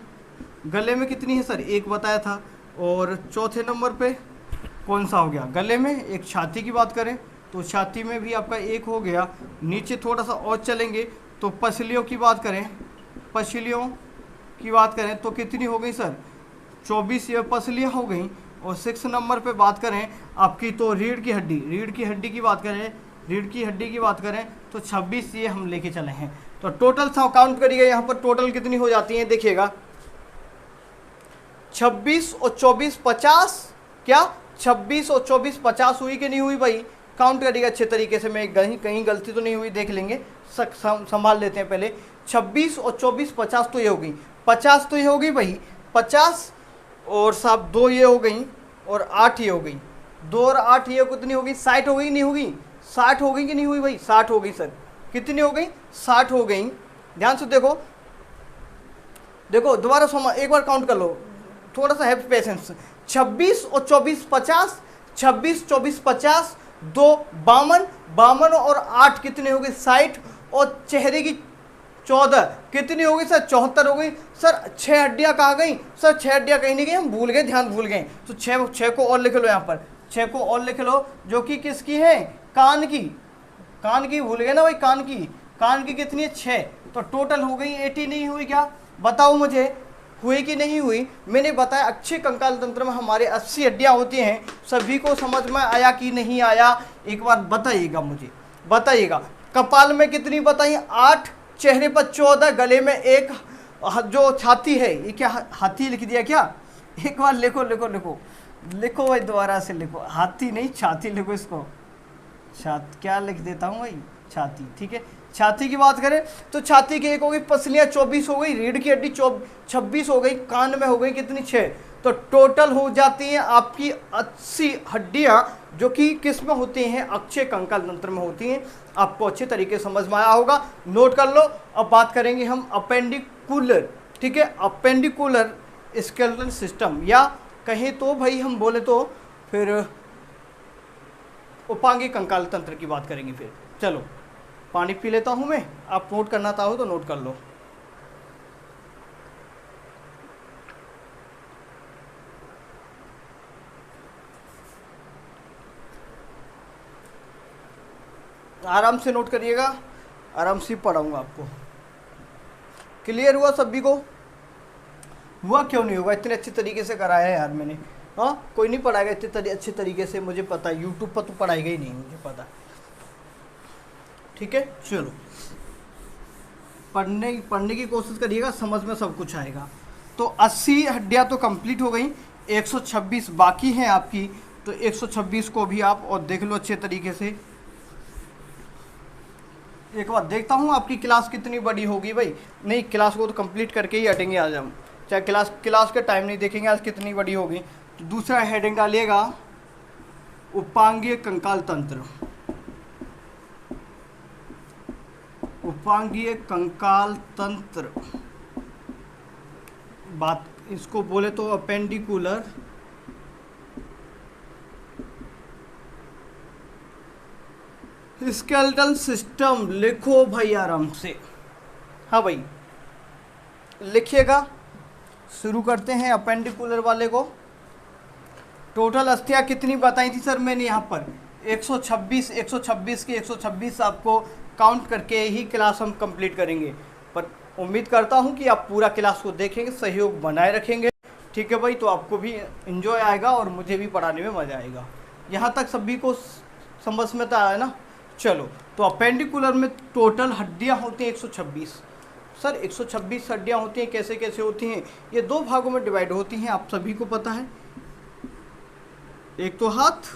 गले में कितनी है सर? 1 बताया था। और चौथे नंबर पे कौन सा हो गया? गले में एक छाती की बात करें तो छाती में भी आपका 1 हो गया। नीचे थोड़ा सा और चलेंगे तो पसलियों की बात करें, पसलियों की बात करें तो कितनी हो गई सर, 24 ये पसलियाँ हो गई। और 6 नंबर पे बात करें आपकी तो रीढ़ की हड्डी, रीढ़ की हड्डी की बात करें, रीढ़ की हड्डी की बात करें तो 26 ये हम लेके चले हैं। तो टोटल काउंट करिएगा यहाँ पर टोटल कितनी हो जाती है, देखिएगा 26 और 24 50, क्या 26 और 24 50 हुई कि नहीं हुई भाई, काउंट करिएगा अच्छे तरीके से। मैं कहीं गलती तो नहीं हुई, देख लेंगे, संभाल लेते हैं पहले। 26 और 24 50 तो ये हो गई, 50 तो ये हो गई भाई, 50 और साहब 2 ये हो गई और 8 ये हो गई, 2 और 8 ये कितनी हो गई, 60 हो गई नहीं होगी, 60 हो गई कि नहीं हुई भाई, 60 हो गई सर, कितनी हो गई, 60 हो गई। ध्यान से देखो, देखो दोबारा एक बार काउंट कर लो, थोड़ा सा हैव पेशेंस। 26 और 24 50, 26 24 50, 2 52, 52 और 8 कितने हो गए 60, और चेहरे की 14 कितनी हो गई सर, 74 हो गई। सर 6 हड्डियां कहाँ गई सर, 6 हड्डियां कहीं नहीं गई, हम भूल गए, ध्यान भूल गए। तो 6 को और लिख लो यहाँ पर, 6 को और लिख लो, जो कि किसकी है, कान की, कान की भूल गए ना भाई, कान की, कान की कितनी है 6। तो टोटल हो गई 80, नहीं हुई क्या, बताओ मुझे हुई कि नहीं हुई। मैंने बताया अक्षय कंकाल तंत्र में हमारे 80 हड्डियां होती हैं। सभी को समझ में आया कि नहीं आया, एक बार बताइएगा मुझे, बताइएगा। कपाल में कितनी बताइए, 8, चेहरे पर 14, गले में 1, जो छाती है ये क्या हाथी लिख दिया क्या, एक बार लिखो लिखो लिखो लिखो भाई, दोबारा से लिखो, हाथी नहीं छाती लिखो इसको, क्या लिख देता हूँ भाई, छाती, ठीक है। छाती की बात करें तो छाती की 1 हो गई, पसलियाँ 24 हो गई, रीढ़ की हड्डी 26 हो गई, कान में हो गई कितनी 6। तो टोटल हो जाती हैं आपकी 80 हड्डियाँ, जो कि किस में होती हैं, अक्षय कंकाल तंत्र में होती हैं। आपको अच्छे तरीके से समझ में आया होगा, नोट कर लो। अब बात करेंगे हम अपेंडिकुलर, ठीक है, अपेंडिकुलर स्केलेटल सिस्टम, या कहें तो भाई हम बोले तो फिर उपांगी कंकाल तंत्र की बात करेंगे। फिर चलो पानी पी लेता हूं मैं, आप नोट करना चाहो तो नोट कर लो। आराम से नोट करिएगा, आराम से पढ़ाऊंगा आपको। क्लियर हुआ सभी को, हुआ क्यों नहीं होगा, इतने अच्छे तरीके से कराया है यार मैंने। हाँ, कोई नहीं पढ़ाएगा इतने अच्छे तरीके से, मुझे पता है, यूट्यूब पर तो पढ़ाएगा ही नहीं, मुझे पता, ठीक है। चलो पढ़ने की कोशिश करिएगा, समझ में सब कुछ आएगा। तो 80 हड्डियाँ तो कंप्लीट हो गई, 126 बाकी हैं आपकी। तो 126 को भी आप और देख लो अच्छे तरीके से। एक बार देखता हूँ आपकी क्लास कितनी बड़ी होगी भाई, नहीं क्लास को तो कंप्लीट करके ही हटेंगे आज हम, चाहे क्लास के टाइम नहीं देखेंगे आज कितनी बड़ी होगी। तो दूसरा हेडिंग डालिएगा उपांगीय कंकाल तंत्र, उपांगीय कंकाल तंत्र, बात इसको बोले तो अपेंडिकुलर स्केलेटल सिस्टम। लिखो भाई आराम से, हाँ भाई लिखिएगा। शुरू करते हैं अपेंडिकुलर वाले को। टोटल अस्थियां कितनी बताई थी सर मैंने यहाँ पर, 126, 126 की 126 आपको काउंट करके ही क्लास हम कंप्लीट करेंगे। पर उम्मीद करता हूँ कि आप पूरा क्लास को देखेंगे, सहयोग बनाए रखेंगे, ठीक है भाई। तो आपको भी एंजॉय आएगा और मुझे भी पढ़ाने में मज़ा आएगा। यहाँ तक सभी को समझ में तो आया ना। चलो, तो अपेंडिकुलर में टोटल हड्डियाँ होती हैं 126। सर 126 हड्डियाँ होती हैं, कैसे कैसे होती हैं, ये 2 भागों में डिवाइड होती हैं, आप सभी को पता है। एक तो हाथ,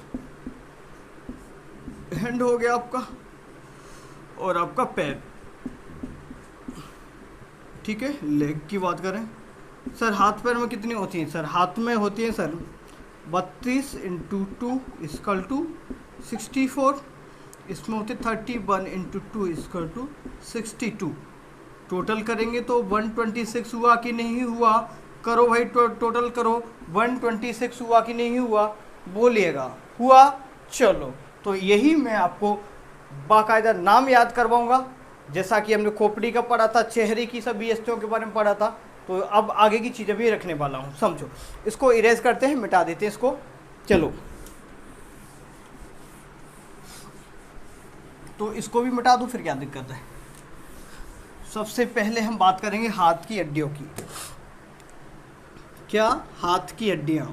हैंड हो गया आपका, और आपका पैर, ठीक है। लेग की बात करें सर, हाथ पैर में कितनी होती हैं सर, हाथ में होती हैं सर 32 × 2 = 64, इसमें होते 31 × 2 = 62। टोटल करेंगे तो 126 हुआ कि नहीं हुआ, करो भाई टोटल करो, 126 हुआ कि नहीं हुआ, बोलिएगा हुआ। चलो, तो यही मैं आपको बाकायदा नाम याद करवाऊंगा, जैसा कि हमने खोपड़ी का पढ़ा था, चेहरे की सभी अस्थियों के बारे में पढ़ा था। तो अब आगे की चीज़ें भी रखने वाला हूँ, समझो। इसको इरेज करते हैं, मिटा देते हैं इसको। चलो, तो इसको भी मिटा दूँ, फिर क्या दिक्कत है। सबसे पहले हम बात करेंगे हाथ की हड्डियों की। क्या? हाथ की हड्डियाँ,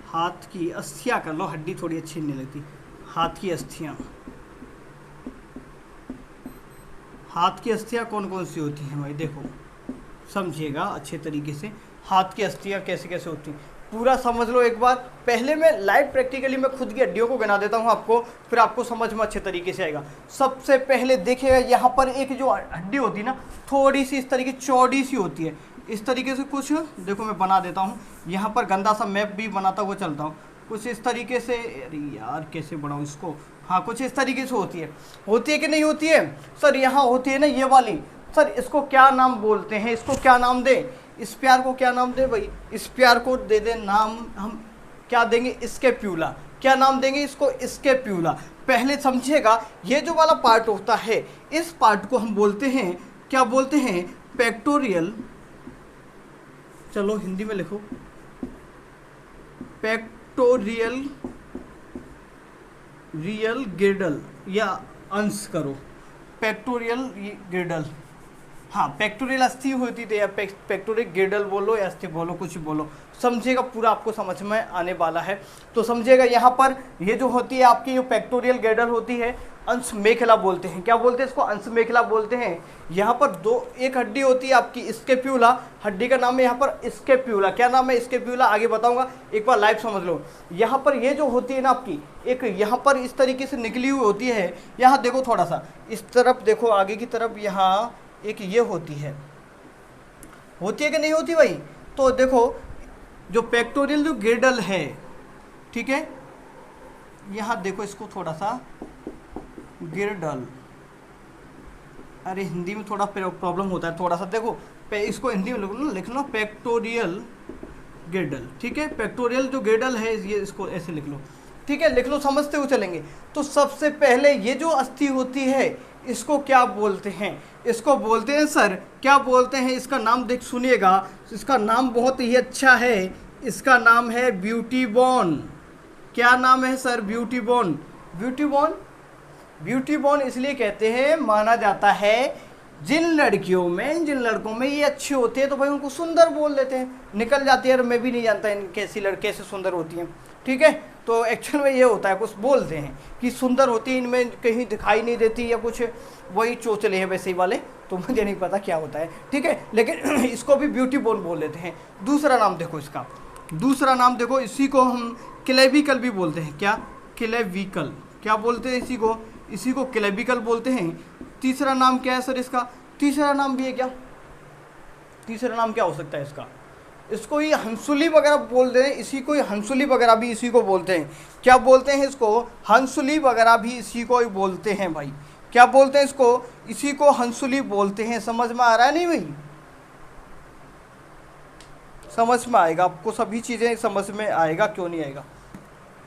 हाथ की अस्थियाँ कर लो, हड्डी थोड़ी अच्छी नहीं लगती। हाथ की अस्थियाँ, हाथ की अस्थियाँ कौन कौन सी होती हैं भाई? देखो समझिएगा अच्छे तरीके से, हाथ की अस्थियाँ कैसे कैसे होती हैं पूरा समझ लो एक बार। पहले मैं लाइव प्रैक्टिकली मैं खुद की हड्डियों को गिना देता हूँ आपको, फिर आपको समझ में अच्छे तरीके से आएगा। सबसे पहले देखिएगा यहाँ पर एक जो हड्डी होती है ना, थोड़ी सी इस तरीके चौड़ी सी होती है, इस तरीके से कुछ देखो मैं बना देता हूँ। यहाँ पर गंदा सा मैप भी बनाता हुआ चलता हूँ, कुछ इस तरीके से। अरे यार कैसे बनाऊँ इसको? हाँ कुछ इस तरीके से होती है कि नहीं होती है सर? यहाँ होती है ना ये वाली। सर इसको क्या नाम बोलते हैं? इसको क्या नाम दे? इस प्यार को क्या नाम दे भाई? इस प्यार को दे दे नाम, हम क्या देंगे? स्कैप्यूला। क्या नाम देंगे इसको? स्कैप्यूला। पहले समझिएगा, ये जो वाला पार्ट होता है, इस पार्ट को हम बोलते हैं, क्या बोलते हैं? पेक्टोरियल। चलो हिंदी में लिखो, पेक्टोरियल रियल गिर्डल, या अंश करो पेक्टोरियल गिर्डल। हाँ पेक्टोरियल अस्थि होती थी, या पेक्टोरियल गिर्डल बोलो या अस्थि बोलो, कुछ बोलो, समझिएगा पूरा आपको समझ में आने वाला है। तो समझिएगा यहाँ पर ये जो होती है आपकी, जो पेक्टोरियल गिर्डल होती है, अंश मेखला बोलते हैं। क्या बोलते हैं इसको? अंश मेखला बोलते हैं। यहाँ पर एक हड्डी होती है आपकी स्कैप्यूला, हड्डी का नाम है यहाँ पर स्कैप्यूला। क्या नाम है? स्कैप्यूला। आगे बताऊंगा, एक बार लाइव समझ लो। यहाँ पर ये जो होती है ना आपकी, एक यहाँ पर इस तरीके से निकली हुई होती है। यहाँ देखो थोड़ा सा इस तरफ देखो, आगे की तरफ यहाँ एक ये होती है कि नहीं होती भाई? तो देखो जो पेक्टोरियल जो गिर्डल है, ठीक है, यहाँ देखो इसको थोड़ा सा गिर्डल, अरे हिंदी में थोड़ा प्रॉब्लम होता है थोड़ा सा, देखो इसको हिंदी में लिख लो पेक्टोरियल गिर्डल, ठीक है। पेक्टोरियल जो गिर्डल है ये इसको ऐसे लिख लो, ठीक है, लिख लो, समझते हुए चलेंगे। तो सबसे पहले ये जो अस्थि होती है इसको क्या बोलते हैं? इसको बोलते हैं सर, क्या बोलते हैं? इसका नाम देख सुनिएगा, इसका नाम बहुत ही अच्छा है, इसका नाम है ब्यूटी बोन। क्या नाम है sir? Beauty bone. Beauty bone, beauty bone इसलिए कहते हैं, माना जाता है जिन लड़कियों में, जिन लड़कों में ये अच्छे होते हैं तो भाई उनको सुंदर बोल देते हैं, निकल जाती है। और मैं भी नहीं जानता इन कैसी लड़के कैसे सुंदर होती हैं, ठीक है। तो एक्चुअल में ये होता है, कुछ बोलते हैं कि सुंदर होती है, इनमें कहीं दिखाई नहीं देती या कुछ, वही चोचले हैं वैसे ही वाले, तो मुझे नहीं पता क्या होता है, ठीक है। लेकिन इसको भी ब्यूटी बोन बोल देते हैं। दूसरा नाम देखो इसका, दूसरा नाम देखो, इसी को हम क्लेविकल भी बोलते हैं। क्या? क्लेविकल। क्या बोलते हैं इसी को? इसी को क्लेविकल बोलते हैं। तीसरा नाम क्या है सर इसका? तीसरा नाम भी है क्या? तीसरा नाम क्या हो सकता है इसका? इसको ये हंसुली वगैरह बोलते हैं, इसी को हंसुली वगैरह भी इसी को बोलते हैं। क्या बोलते हैं इसको? हंसुली वगैरह भी इसी को ही बोलते हैं भाई। क्या बोलते हैं इसको? इसी को हंसुली बोलते हैं। समझ में आ रहा है नहीं भाई? समझ में आएगा आपको, सभी चीज़ें समझ में आएगा, क्यों नहीं आएगा,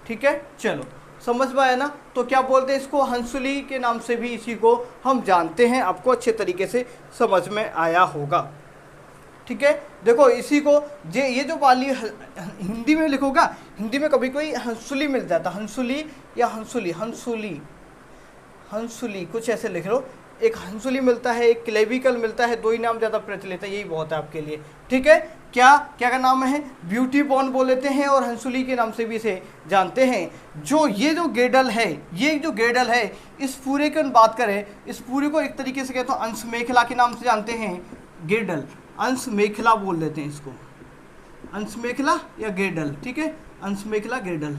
ठीक है। चलो समझ में आया ना? तो क्या बोलते हैं इसको? हंसुली के नाम से भी इसी को हम जानते हैं। आपको अच्छे तरीके से समझ में आया होगा, ठीक है। देखो इसी को ये जो वाली हिंदी में लिखोगा, हिंदी में कभी कोई हंसुली मिल जाता, हंसुली या हंसुली, हंसुली, हंसुली कुछ ऐसे लिख लो। एक हंसुली मिलता है, एक क्लेविकल मिलता है, दो ही नाम ज़्यादा प्रचलित है, यही बहुत है आपके लिए, ठीक है। क्या क्या का नाम है? ब्यूटी बोन बोल लेते हैं, और हंसुली के नाम से भी इसे जानते हैं। जो ये जो गिर्डल है, ये जो गिर्डल है, इस पूरे की बात करें, इस पूरे को एक तरीके से कहते हैं अंश मेखला के नाम से जानते हैं। गिर्डल, अंश मेखला बोल देते हैं इसको, अंश मेखला या गिर्डल, ठीक है, अंश मेखला गिर्डल,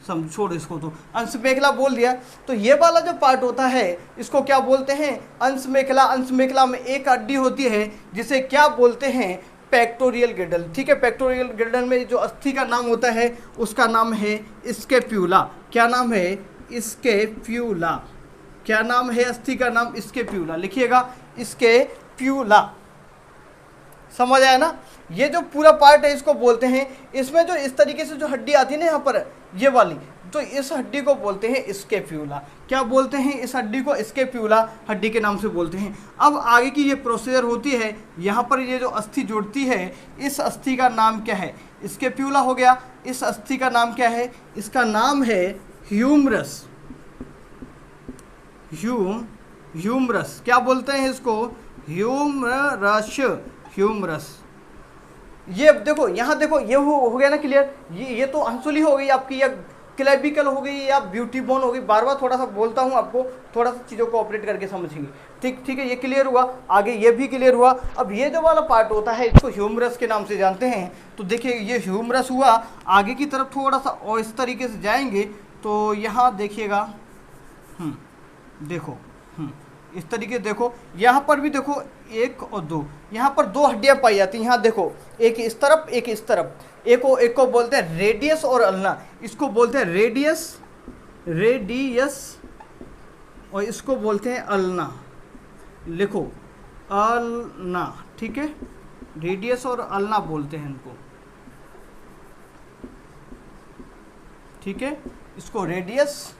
छोड़ इसको, तो अंश मेखला बोल दिया। तो ये वाला जो पार्ट होता है इसको क्या बोलते हैं? अंश मेखला। अंश मेखला में एक हड्डी होती है जिसे क्या बोलते हैं? पेक्टोरियल गिर्डल, ठीक है। पेक्टोरियल गिर्डल में जो अस्थि का नाम होता है उसका नाम है स्कैप्यूला। क्या नाम है? स्कैप्यूला। क्या नाम है अस्थि का नाम? स्कैप्यूला। लिखिएगा स्कैप्यूला। समझ आया ना? ये जो पूरा पार्ट है इसको बोलते हैं। इसमें जो इस तरीके से जो हड्डी आती है ना यहाँ पर, ये वाली, तो इस हड्डी को बोलते हैं स्कैप्यूला। क्या बोलते हैं? इस हड्डी को स्कैप्यूला हड्डी के नाम से बोलते हैं। अब आगे की ये प्रोसीजर होती है, यहाँ पर ये जो अस्थि जुड़ती है, इस अस्थि का नाम क्या है? स्कैप्यूला हो गया। इस अस्थि का नाम क्या है? इसका नाम है ह्यूमरस, ह्यूमरस क्या बोलते हैं इसको, ह्यूमरस, ह्यूमरस। ये देखो यहाँ देखो, ये हो गया ना क्लियर, ये तो हंसुली हो गई आपकी, या क्लेविकल हो गई, या ब्यूटी बोन हो गई। बार बार थोड़ा सा बोलता हूँ आपको, थोड़ा सा चीज़ों को ऑपरेट करके समझेंगे। ठीक है, ये क्लियर हुआ, आगे ये भी क्लियर हुआ। अब ये जो वाला पार्ट होता है इसको ह्यूमरस के नाम से जानते हैं। तो देखिए ये ह्यूमरस हुआ, आगे की तरफ थोड़ा सा और इस तरीके से जाएंगे तो यहाँ देखिएगा, देखो इस तरीके से देखो, यहाँ पर भी देखो 1 और 2, यहाँ पर 2 हड्डियाँ पाई जाती हैं। यहाँ देखो एक इस तरफ एक इस तरफ, एक को बोलते हैं रेडियस और अल्ना, इसको बोलते हैं रेडियस और इसको बोलते हैं अल्ना। लिखो अल्ना, ठीक है, रेडियस और अल्ना बोलते हैं इनको, ठीक है। इसको रेडियस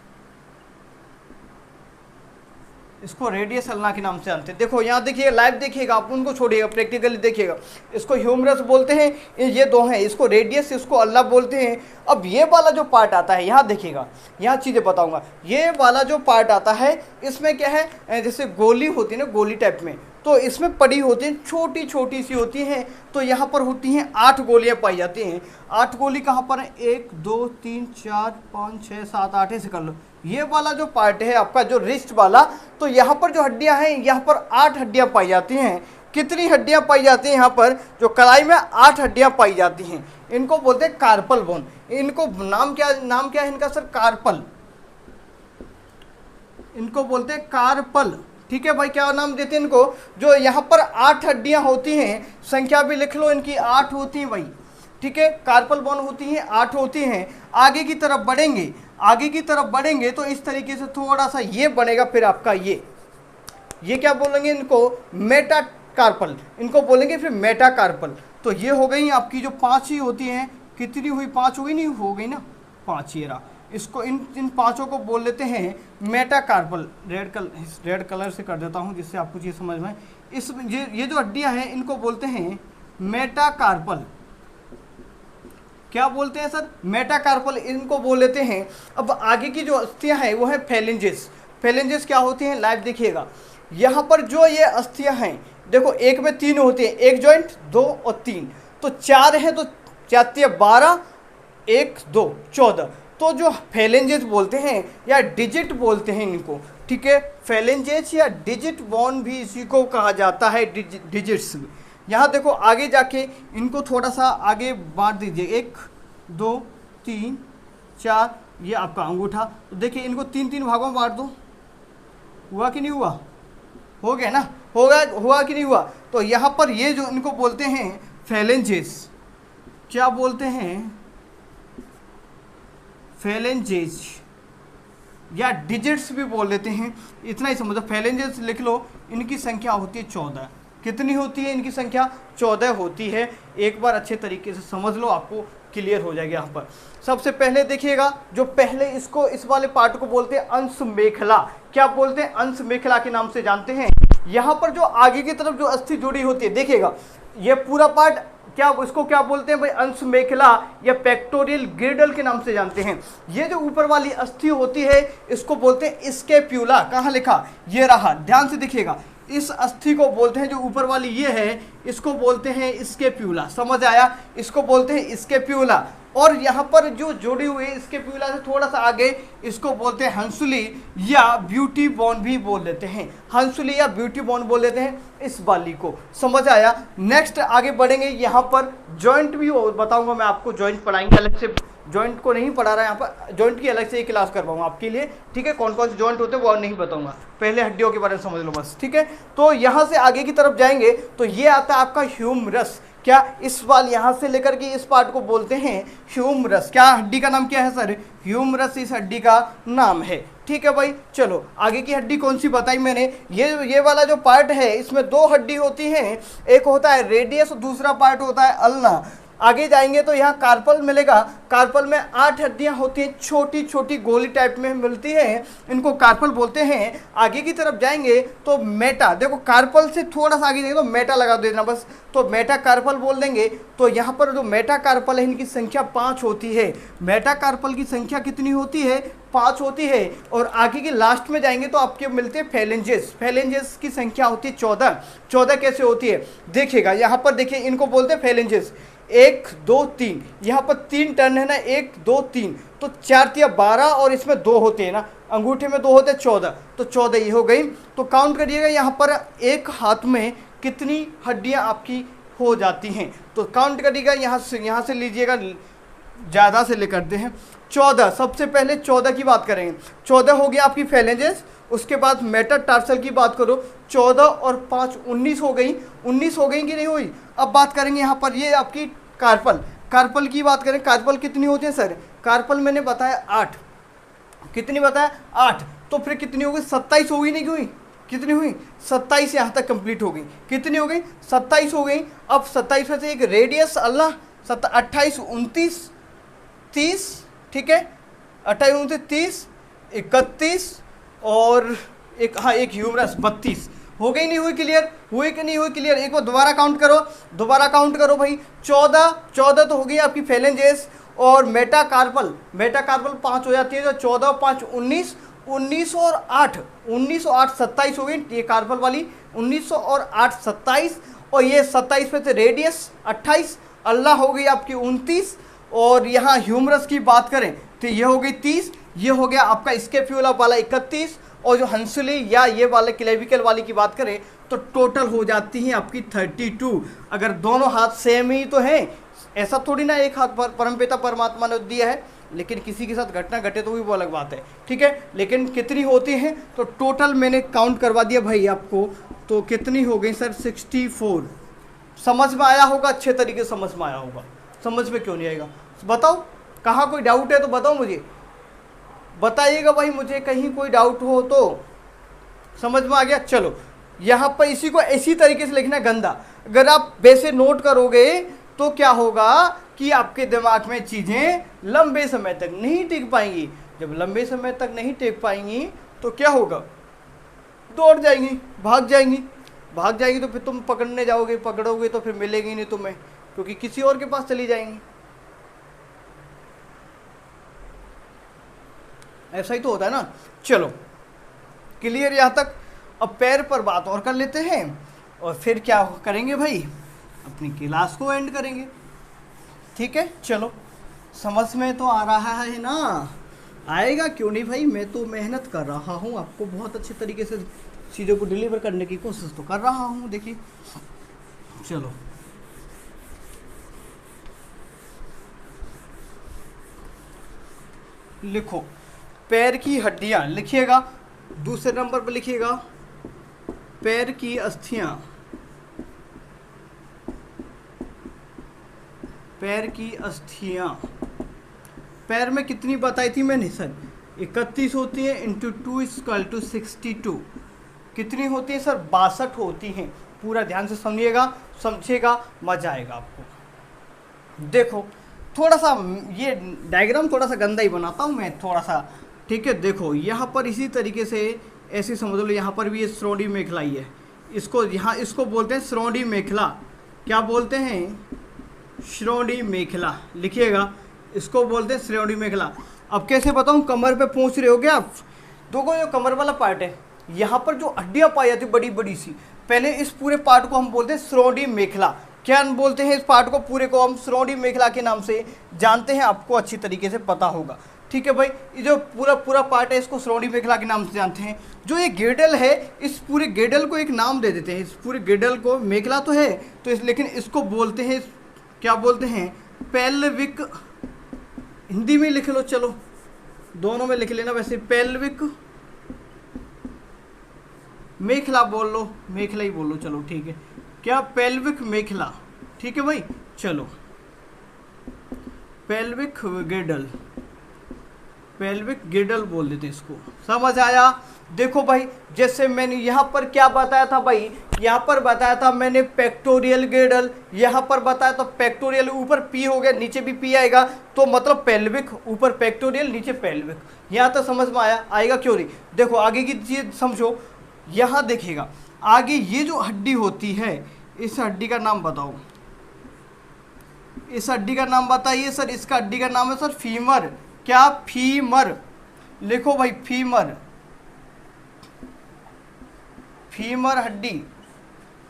अल्ना के नाम से जानते हैं। देखो यहाँ देखिए, लाइव देखिएगा, आप उनको छोड़िएगा, प्रैक्टिकली देखिएगा। इसको ह्यूमरस बोलते हैं, ये 2 हैं, इसको रेडियस, इसको अल्ना बोलते हैं। अब ये वाला जो पार्ट आता है, यहाँ देखिएगा, यहाँ चीज़ें बताऊंगा। ये वाला जो पार्ट आता है इसमें क्या है, जैसे गोली होती है ना, गोली टाइप में, तो इसमें पड़ी होती हैं, छोटी छोटी सी होती हैं। तो यहाँ पर होती हैं 8 गोलियाँ पाई जाती हैं। 8 गोली कहाँ पर है, 1 2 3 4 5 6 7 8, ऐसे कर लो। ये वाला जो पार्ट है आपका, जो रिस्ट वाला, तो यहाँ पर जो हड्डियाँ हैं, यहाँ पर 8 हड्डियाँ पाई जाती हैं। कितनी हड्डियाँ पाई जाती हैं यहाँ पर, जो कलाई में 8 हड्डियाँ पाई जाती हैं। इनको बोलते हैं कार्पल बोन। इनको नाम क्या है इनका सर, कार्पल, इनको बोलते हैं कार्पल। ठीक है भाई, क्या नाम देते हैं इनको, जो यहाँ पर 8 हड्डियाँ होती हैं, संख्या भी लिख लो इनकी, 8 होती हैं भाई, ठीक है। कार्पल बोन होती हैं, 8 होती हैं। आगे की तरफ बढ़ेंगे तो इस तरीके से थोड़ा सा ये बनेगा, फिर आपका ये क्या बोलेंगे इनको, मेटाकार्पल, इनको बोलेंगे फिर मेटाकार्पल। तो ये हो गई आपकी जो 5 ही होती हैं। कितनी हुई, 5 हुई, नहीं हो गई ना, 5 ये रहा। इसको इन 5 को बोल लेते हैं मेटाकार्पल। रेड कलर से कर देता हूँ जिससे आपको चीज़ समझ में। ये जो हड्डियाँ हैं इनको बोलते हैं मेटाकार्पल। क्या बोलते हैं सर, मेटाकार्पल, इनको बोल लेते हैं। अब आगे की जो अस्थियां हैं वो है फेलेंजेस। फेलेंजेस क्या होती हैं, लाइव देखिएगा। यहाँ पर जो ये अस्थियां हैं, देखो एक में 3 होती हैं, एक जॉइंट, 2 और 3, तो 4 है, तो 4 12, 1 2 14। तो जो फेलेंजेस बोलते हैं या डिजिट बोलते हैं इनको, ठीक है। फेलेंजेस या डिजिट बोन भी इसी को कहा जाता है, डिजिट्स। यहाँ देखो आगे जाके इनको थोड़ा सा आगे बांट दीजिए, 1 2 3 4, ये आपका अंगूठा। तो देखिए इनको 3 भागों में बांट दो। हुआ कि नहीं हुआ, हो गया ना, हुआ कि नहीं हुआ। तो यहाँ पर ये जो इनको बोलते हैं फेलेंजेस, क्या बोलते हैं, फेलेंजेस या डिजिट्स भी बोल लेते हैं। इतना ही समझो, फेलेंजेस लिख लो। इनकी संख्या होती है 14। कितनी होती है इनकी संख्या, 14 होती है। एक बार अच्छे तरीके से समझ लो, आपको क्लियर हो जाएगा। यहाँ पर सबसे पहले देखिएगा, जो पहले इस वाले पार्ट को बोलते हैं अंश मेखला। क्या बोलते हैं, अंश मेखला के नाम से जानते हैं। यहाँ पर जो आगे की तरफ जो अस्थि जुड़ी होती है, देखिएगा ये पूरा पार्ट इसको क्या बोलते हैं भाई, अंश मेखला या पेक्टोरियल गिर्डल के नाम से जानते हैं। ये जो ऊपर वाली अस्थि होती है इसको बोलते हैं स्केप्यूला। कहाँ लिखा, ये रहा, ध्यान से देखिएगा। इस अस्थि को बोलते हैं, जो ऊपर वाली ये है, इसको बोलते हैं स्केप्यूला। समझ आया, इसको बोलते हैं स्केप्यूला। और यहाँ पर जो जुड़ी हुई स्केप्यूला से थोड़ा सा आगे, इसको बोलते हैं हंसुली या ब्यूटी बोन भी बोल देते हैं। हंसुली या ब्यूटी बोन बोल देते हैं इस वाली को। समझ आया। नेक्स्ट आगे बढ़ेंगे, यहाँ पर जॉइंट भी बताऊंगा मैं आपको, जॉइंट पढ़ाएंगे अलग से। जॉइंट को नहीं पढ़ा रहा है यहाँ पर, जॉइंट की अलग से एक क्लास करवाऊंगा आपके लिए, ठीक है। कौन कौन से जॉइंट होते हैं वो नहीं बताऊंगा, पहले हड्डियों के बारे में समझ लो बस, ठीक है। तो यहाँ से आगे की तरफ जाएंगे तो ये आता है आपका ह्यूमरस। क्या, इस वाल यहाँ से लेकर के इस पार्ट को बोलते हैं ह्यूमरस। क्या हड्डी का नाम क्या है सर, ह्यूमरस इस हड्डी का नाम है, ठीक है भाई। चलो आगे की हड्डी कौन सी बताई मैंने, ये वाला जो पार्ट है इसमें 2 हड्डी होती हैं, एक होता है रेडियस, दूसरा पार्ट होता है अल्ना। आगे जाएंगे तो यहाँ कार्पल मिलेगा। कार्पल में 8 हड्डियाँ होती हैं, छोटी छोटी गोली टाइप में मिलती हैं, इनको कार्पल बोलते हैं। आगे की तरफ जाएंगे तो मेटा, देखो कार्पल से थोड़ा सा आगे जाएंगे तो मेटा लगा देना बस, तो मेटा कार्पल बोल देंगे। तो यहाँ पर जो मेटा कार्पल है इनकी संख्या 5 होती है। मेटा कार्पल की संख्या कितनी होती है? 5 होती है। और आगे के लास्ट में जाएंगे तो आपके मिलते हैं फेलेंजेस। फेलेंजेस की संख्या होती है 14। 14 कैसे होती है देखिएगा, यहाँ पर देखिए इनको बोलते हैं फेलेंजेस। 1 2 3, यहाँ पर 3 टर्न है ना, 1 2 3, तो 4 या 12 और इसमें 2 होते हैं ना, अंगूठे में 2 होते हैं, 14, तो 14 ये हो गई। तो काउंट करिएगा यहाँ पर एक हाथ में कितनी हड्डियाँ आपकी हो जाती हैं, तो काउंट करिएगा यहाँ से लीजिएगा, ज़्यादा से लेकर दे हैं 14। सबसे पहले 14 की बात करेंगे। 14 हो गया आपकी फेलेंजेस। उसके बाद मेटाटार्सल की बात करो, 14 और 5 19 हो गई। 19 हो गई कि नहीं हुई? अब बात करेंगे यहाँ पर ये आपकी कार्पल। कार्पल की बात करें, कार्पल कितनी होती है सर? कार्पल मैंने बताया 8। कितनी बताया? 8। तो फिर कितनी हो गई? 27 हो गई नहीं हुई? कितनी हुई? 27 यहाँ तक कंप्लीट हो गई। कितनी हो गई? 27 हो गई। अब 27 में से एक रेडियस अल्लाह 28 29 30, ठीक है, 28 29 30 31 और एक, हाँ एक ह्यूमरस 32 हो गई नहीं हुई क्लियर? हुई कि नहीं हुई क्लियर? एक बार दोबारा काउंट करो, दोबारा काउंट करो भाई। 14 तो हो गई आपकी फेलेंजेस। और मेटाकार्पल 5 हो जाती है, तो 14 5 19, 19 और 8 27 हो गई ये कार्पल वाली। 19 और 8 27, और ये 27 में से रेडियस 28, अल्लाह हो गई आपकी 29, और यहाँ ह्यूमरस की बात करें तो ये हो गई 30, ये हो गया आपका स्केप्यूला वाला 31, और जो हंसुली या ये वाले क्लेविकल वाली की बात करें तो टोटल हो जाती है आपकी 32। अगर दोनों हाथ सेम ही तो हैं, ऐसा थोड़ी ना एक हाथ पर परमपिता परमात्मा ने दिया है, लेकिन किसी के साथ घटना घटे तो भी वो अलग बात है, ठीक है। लेकिन कितनी होती हैं तो टोटल मैंने काउंट करवा दिया भाई आपको, तो कितनी हो गई सर? 64। समझ में आया होगा, अच्छे तरीके से समझ में आया होगा। समझ में क्यों नहीं आएगा बताओ? कहाँ कोई डाउट है तो बताओ, मुझे बताइएगा भाई, मुझे कहीं कोई डाउट हो तो। समझ में आ गया? चलो यहाँ पर इसी को इसी तरीके से लिखना गंदा। अगर आप वैसे नोट करोगे तो क्या होगा कि आपके दिमाग में चीज़ें लंबे समय तक नहीं टिक पाएंगी। जब लंबे समय तक नहीं टिक पाएंगी तो क्या होगा? दौड़ जाएंगी, भाग जाएंगी। भाग जाएंगी तो फिर तुम पकड़ने जाओगे, पकड़ोगे तो फिर मिलेगी नहीं तुम्हें, क्योंकि किसी और के पास चली जाएंगी। ऐसा ही तो होता है ना। चलो क्लियर यहाँ तक? अब पैर पर बात और कर लेते हैं, और फिर क्या करेंगे भाई? अपनी क्लास को एंड करेंगे, ठीक है। चलो समझ में तो आ रहा है ना? आएगा क्यों नहीं भाई, मैं तो मेहनत कर रहा हूँ, आपको बहुत अच्छे तरीके से चीज़ों को डिलीवर करने की कोशिश तो कर रहा हूँ। देखिए चलो लिखो, पैर की हड्डियाँ लिखिएगा, दूसरे नंबर पर लिखिएगा पैर की अस्थियाँ। पैर की अस्थियाँ, पैर में कितनी बताई थी मैंने सर? 31 होती है, इंटू 2 = 62। कितनी होती है सर? 62 होती हैं। पूरा ध्यान से समझिएगा, मजा आएगा आपको। देखो थोड़ा सा ये डायग्राम थोड़ा सा गंदा ही बनाता हूँ मैं थोड़ा सा, ठीक है। देखो यहाँ पर इसी तरीके से ऐसे समझ लो, यहाँ पर भी ये श्रोणी मेखला ही है, इसको बोलते हैं श्रोणी मेखला। क्या बोलते हैं? श्रोणी मेखला। लिखिएगा, इसको बोलते हैं श्रोणी मेखला। अब कैसे बताऊँ? कमर पे पूछ रहे हो क्या आप? देखो जो कमर वाला पार्ट है, यहाँ पर जो हड्डियाँ पाई जाती बड़ी बड़ी सी, पहले इस पूरे पार्ट को हम बोलते हैं श्रोणी मेखला। क्या बोलते हैं इस पार्ट को? पूरे को हम श्रोणी मेखला के नाम से जानते हैं, आपको अच्छी तरीके से पता होगा, ठीक है भाई। ये जो पूरा पार्ट है इसको श्रोणी मेखला के नाम से जानते हैं। जो ये गेडल है, इस पूरे गेडल को एक नाम दे देते हैं। इस पूरे गेडल को, मेखला तो है तो लेकिन इसको बोलते हैं, क्या बोलते हैं? पेल्विक। हिंदी में लिख लो, चलो दोनों में लिख लेना वैसे। पेल्विक मेखला बोल लो, मेखला ही बोल लो, चलो ठीक है। क्या? पेल्विक मेखला, ठीक है भाई। चलो पेल्विक गेडल, पेल्विक गेडल बोल देते इसको। समझ आया? देखो भाई, जैसे मैंने यहाँ पर क्या बताया था भाई यहाँ पर बताया था मैंने पेक्टोरियल गिडल, यहाँ पर बताया तो पेक्टोरियल ऊपर पी हो गया, नीचे भी पी आएगा, तो मतलब पेल्विक, ऊपर पेक्टोरियल नीचे पेल्विक। यहाँ तक समझ में आएगा क्यों नहीं? देखो आगे की चीज समझो, यहाँ देखिएगा आगे ये जो हड्डी होती है, इस हड्डी का नाम बताओ, इस हड्डी का नाम बताइए सर। इसका हड्डी का नाम है सर फीमर। क्या? फीमर। लिखो भाई फीमर, फीमर हड्डी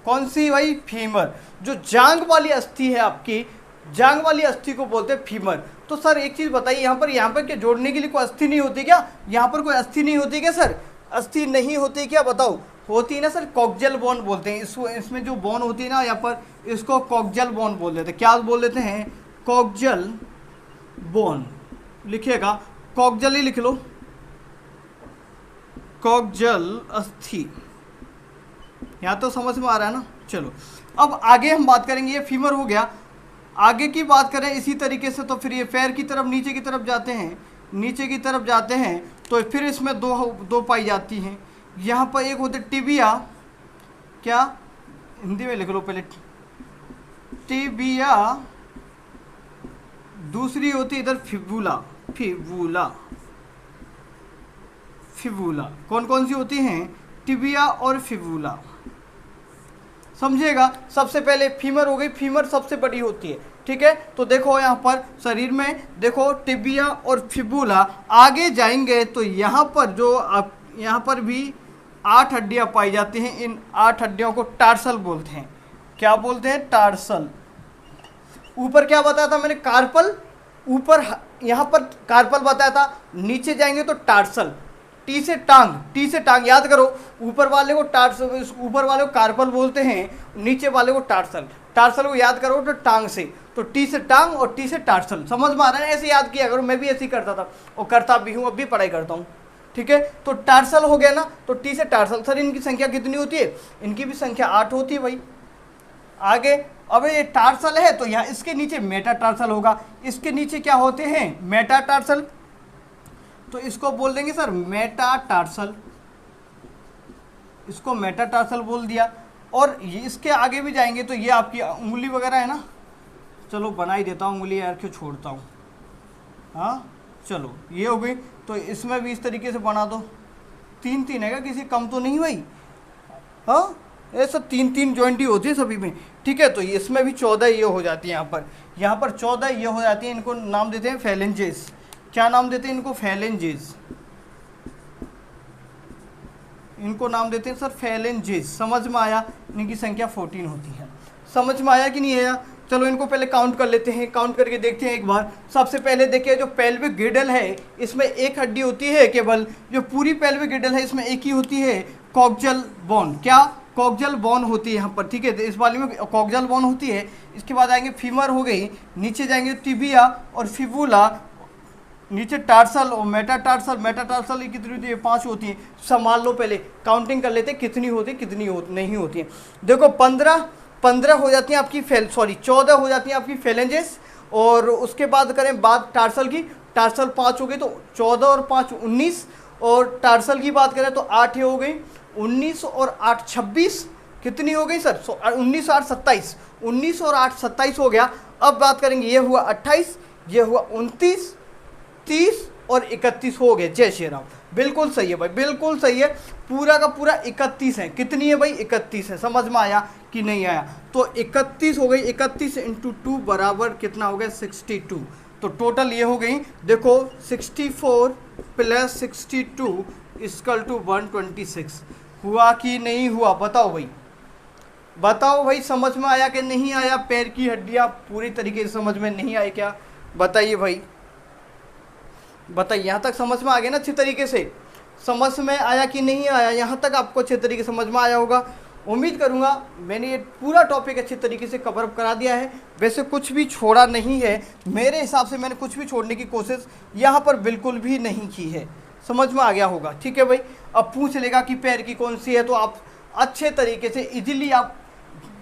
कौन सी भाई? फीमर। जो जांग वाली अस्थि है आपकी, जांग वाली अस्थि को बोलते हैं फीमर। तो सर एक चीज बताइए, यहाँ पर क्या जोड़ने के लिए कोई अस्थि नहीं होती क्या? यहाँ पर कोई अस्थि नहीं होती क्या सर? अस्थि नहीं होती क्या? बताओ। होती है ना सर, कॉक्जल बोन बोलते हैं इसको। इसमें जो बोन होती है ना यहाँ पर, इसको कॉक्जल बोन बोल देते हैं। क्या बोल देते हैं? कॉक्जल बोन। लिखिएगा, कॉक्जल ही लिख लो, कॉक्जल अस्थि। यहाँ तो समझ में आ रहा है ना? चलो अब आगे हम बात करेंगे, ये फीमर हो गया। आगे की बात करें इसी तरीके से, तो फिर ये पैर की तरफ नीचे की तरफ जाते हैं, नीचे की तरफ जाते हैं, तो फिर इसमें दो पाई जाती हैं। यहाँ पर एक होते टिबिया, क्या हिंदी में लिख लो पहले, टिबिया। दूसरी होती इधर फिबुला, फिबुला, फिबुला। कौन कौन सी होती हैं? टिबिया और फिबुला। समझिएगा, सबसे पहले फीमर हो गई, फीमर सबसे बड़ी होती है, ठीक है। तो देखो यहाँ पर शरीर में देखो टिबिया और फिबुला। आगे जाएंगे तो यहाँ पर जो आप, यहाँ पर भी 8 हड्डियाँ पाई जाती हैं। इन 8 हड्डियों को टार्सल बोलते हैं। क्या बोलते हैं? टार्सल। ऊपर क्या बताया था मैंने? कार्पल। ऊपर यहाँ पर कार्पल बताया था, नीचे जाएंगे तो टार्सल। टी से टांग, टी से टांग याद करो। ऊपर वाले को टार्सल, ऊपर वाले को कार्पल बोलते हैं, नीचे वाले को टार्सल। टार्सल को याद करो तो टांग से, तो टी से टांग और टी से टार्सल। समझ में आ रहा है? ऐसे याद किया करो, मैं भी ऐसे ही करता था और करता भी हूँ, अब भी पढ़ाई करता हूँ, ठीक है। तो टार्सल हो गया ना, तो टी से टार्सल। सर इनकी संख्या कितनी होती है? इनकी भी संख्या 8 होती है भाई। आगे अब ये टार्सल है तो यहाँ इसके नीचे मेटाटार्सल होगा। इसके नीचे क्या होते हैं? मेटाटार्सल। तो इसको बोल देंगे सर मेटाटार्सल, इसको मेटाटार्सल बोल दिया। और ये इसके आगे भी जाएंगे तो ये आपकी उंगली वगैरह है ना, चलो बना ही देता हूँ उंगली यार, क्यों छोड़ता हूँ। हाँ चलो ये हो गई। तो इसमें भी इस तरीके से बना दो। 3 है क्या? किसी कम तो नहीं भाई? हाँ ऐसा 3 जॉइंट ही होती है सभी में, ठीक है। तो इसमें भी 14 ये हो जाती है। यहाँ पर 14 ये हो जाती है। इनको नाम देते हैं फैलेंजेस। क्या नाम देते हैं इनको? फैलेंजेस। इनको नाम देते हैं सर फैलेंजेस। समझ में आया? इनकी संख्या 14 होती है। समझ में आया कि नहीं आया? चलो इनको पहले काउंट कर लेते हैं, काउंट करके देखते हैं एक बार। सबसे पहले देखिए, जो पेल्विक गिडल है इसमें एक हड्डी होती है केवल। जो पूरी पेल्विक गिडल है इसमें एक ही होती है, कॉक्जल बोन। क्या? कॉक्जल बोन होती है यहाँ पर, ठीक है। तो इस वाले में कॉक्जल बोन होती है। इसके बाद आएंगे फीमर हो गई, नीचे जाएंगे टिबिया और फिबुला, नीचे टार्सल और मेटाटार्सल। मेटाटार्सल कितनी होती है? 5 होती है। संभाल लो, पहले काउंटिंग कर लेते हैं कितनी होती है कितनी नहीं होती है। देखो 15 हो जाती हैं आपकी 14 हो जाती हैं आपकी फेलेंजेस। और उसके बाद करें बात टार्सल की, टार्सल 5 हो गई, तो 14 और 5 19। और टार्सल की बात करें तो 8 हो गई, 19 और 8 26। कितनी हो गई सर? 19 और 8 27। 19 और 8 27 हो गया। अब बात करेंगे, ये हुआ 28, ये हुआ 29, 30 और 31 हो गए। जय श्री राम। बिल्कुल सही है भाई, बिल्कुल सही है। पूरा का पूरा 31 है। कितनी है भाई? 31 है। समझ में आया कि नहीं आया? तो 31 हो गई। 31 × 2 बराबर कितना हो गया? 62। तो टोटल ये हो गई, देखो 64 + 62 = 126। हुआ कि नहीं हुआ? बताओ भाई, बताओ भाई, समझ में आया कि नहीं आया? पैर की हड्डियाँ पूरी तरीके से समझ में नहीं आई क्या? बताइए भाई, बताइए। यहाँ तक समझ में आ गया ना? अच्छी तरीके से समझ में आया कि नहीं आया? यहाँ तक आपको अच्छे तरीके से समझ में आया होगा। उम्मीद करूँगा मैंने ये पूरा टॉपिक अच्छे तरीके से कवर अप करा दिया है। वैसे कुछ भी छोड़ा नहीं है, मेरे हिसाब से मैंने कुछ भी छोड़ने की कोशिश यहाँ पर बिल्कुल भी नहीं की है। समझ में आ गया होगा, ठीक है भाई। अब पूछ लेगा कि पैर की कौन सी है, तो आप अच्छे तरीके से इजीली आप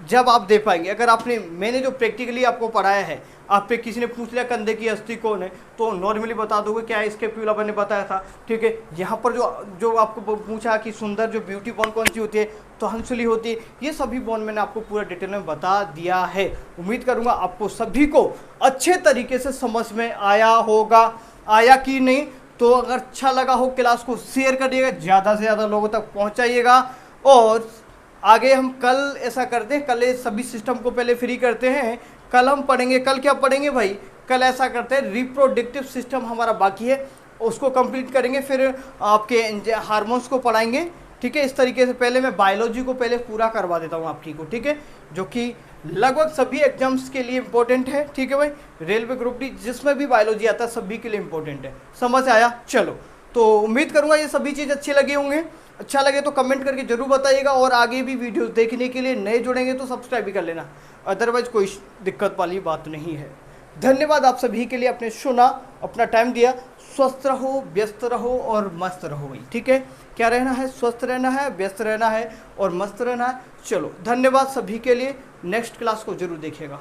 जब आप दे पाएंगे। अगर आपने मैंने जो प्रैक्टिकली आपको पढ़ाया है, आप पे किसी ने पूछ लिया कंधे की अस्थि कौन है, तो नॉर्मली बता दोगे क्या है, स्कैपुला मैंने बताया था, ठीक है। यहाँ पर जो आपको पूछा कि सुंदर जो ब्यूटी बोन कौन सी होती है, तो हंसुली होती है। ये सभी बोन मैंने आपको पूरा डिटेल में बता दिया है। उम्मीद करूँगा आपको सभी को अच्छे तरीके से समझ में आया होगा। आया कि नहीं? तो अगर अच्छा लगा हो क्लास को शेयर करिएगा, ज़्यादा से ज़्यादा लोगों तक पहुँचाइएगा। और आगे हम कल ऐसा करते हैं, कल सभी सिस्टम को पहले फ्री करते हैं, कल हम पढ़ेंगे। कल क्या पढ़ेंगे भाई? कल ऐसा करते हैं, रिप्रोडक्टिव सिस्टम हमारा बाकी है, उसको कंप्लीट करेंगे, फिर आपके हार्मोन्स को पढ़ाएंगे, ठीक है। इस तरीके से पहले मैं बायोलॉजी को पहले पूरा करवा देता हूँ आपकी को, ठीक है, जो कि लगभग सभी एग्जाम्स के लिए इंपॉर्टेंट है, ठीक है भाई। रेलवे ग्रुप डी जिसमें भी बायोलॉजी आता है सभी के लिए इंपॉर्टेंट है। समझ आया? चलो, तो उम्मीद करूँगा ये सभी चीज़ अच्छे लगे होंगे। अच्छा लगे तो कमेंट करके जरूर बताइएगा, और आगे भी वीडियोस देखने के लिए नए जुड़ेंगे तो सब्सक्राइब भी कर लेना, अदरवाइज कोई दिक्कत वाली बात नहीं है। धन्यवाद आप सभी के लिए, आपने सुना, अपना टाइम दिया। स्वस्थ रहो, व्यस्त रहो और मस्त रहो भाई, ठीक है। क्या रहना है? स्वस्थ रहना है, व्यस्त रहना है और मस्त रहना है। चलो, धन्यवाद सभी के लिए। नेक्स्ट क्लास को जरूर देखिएगा।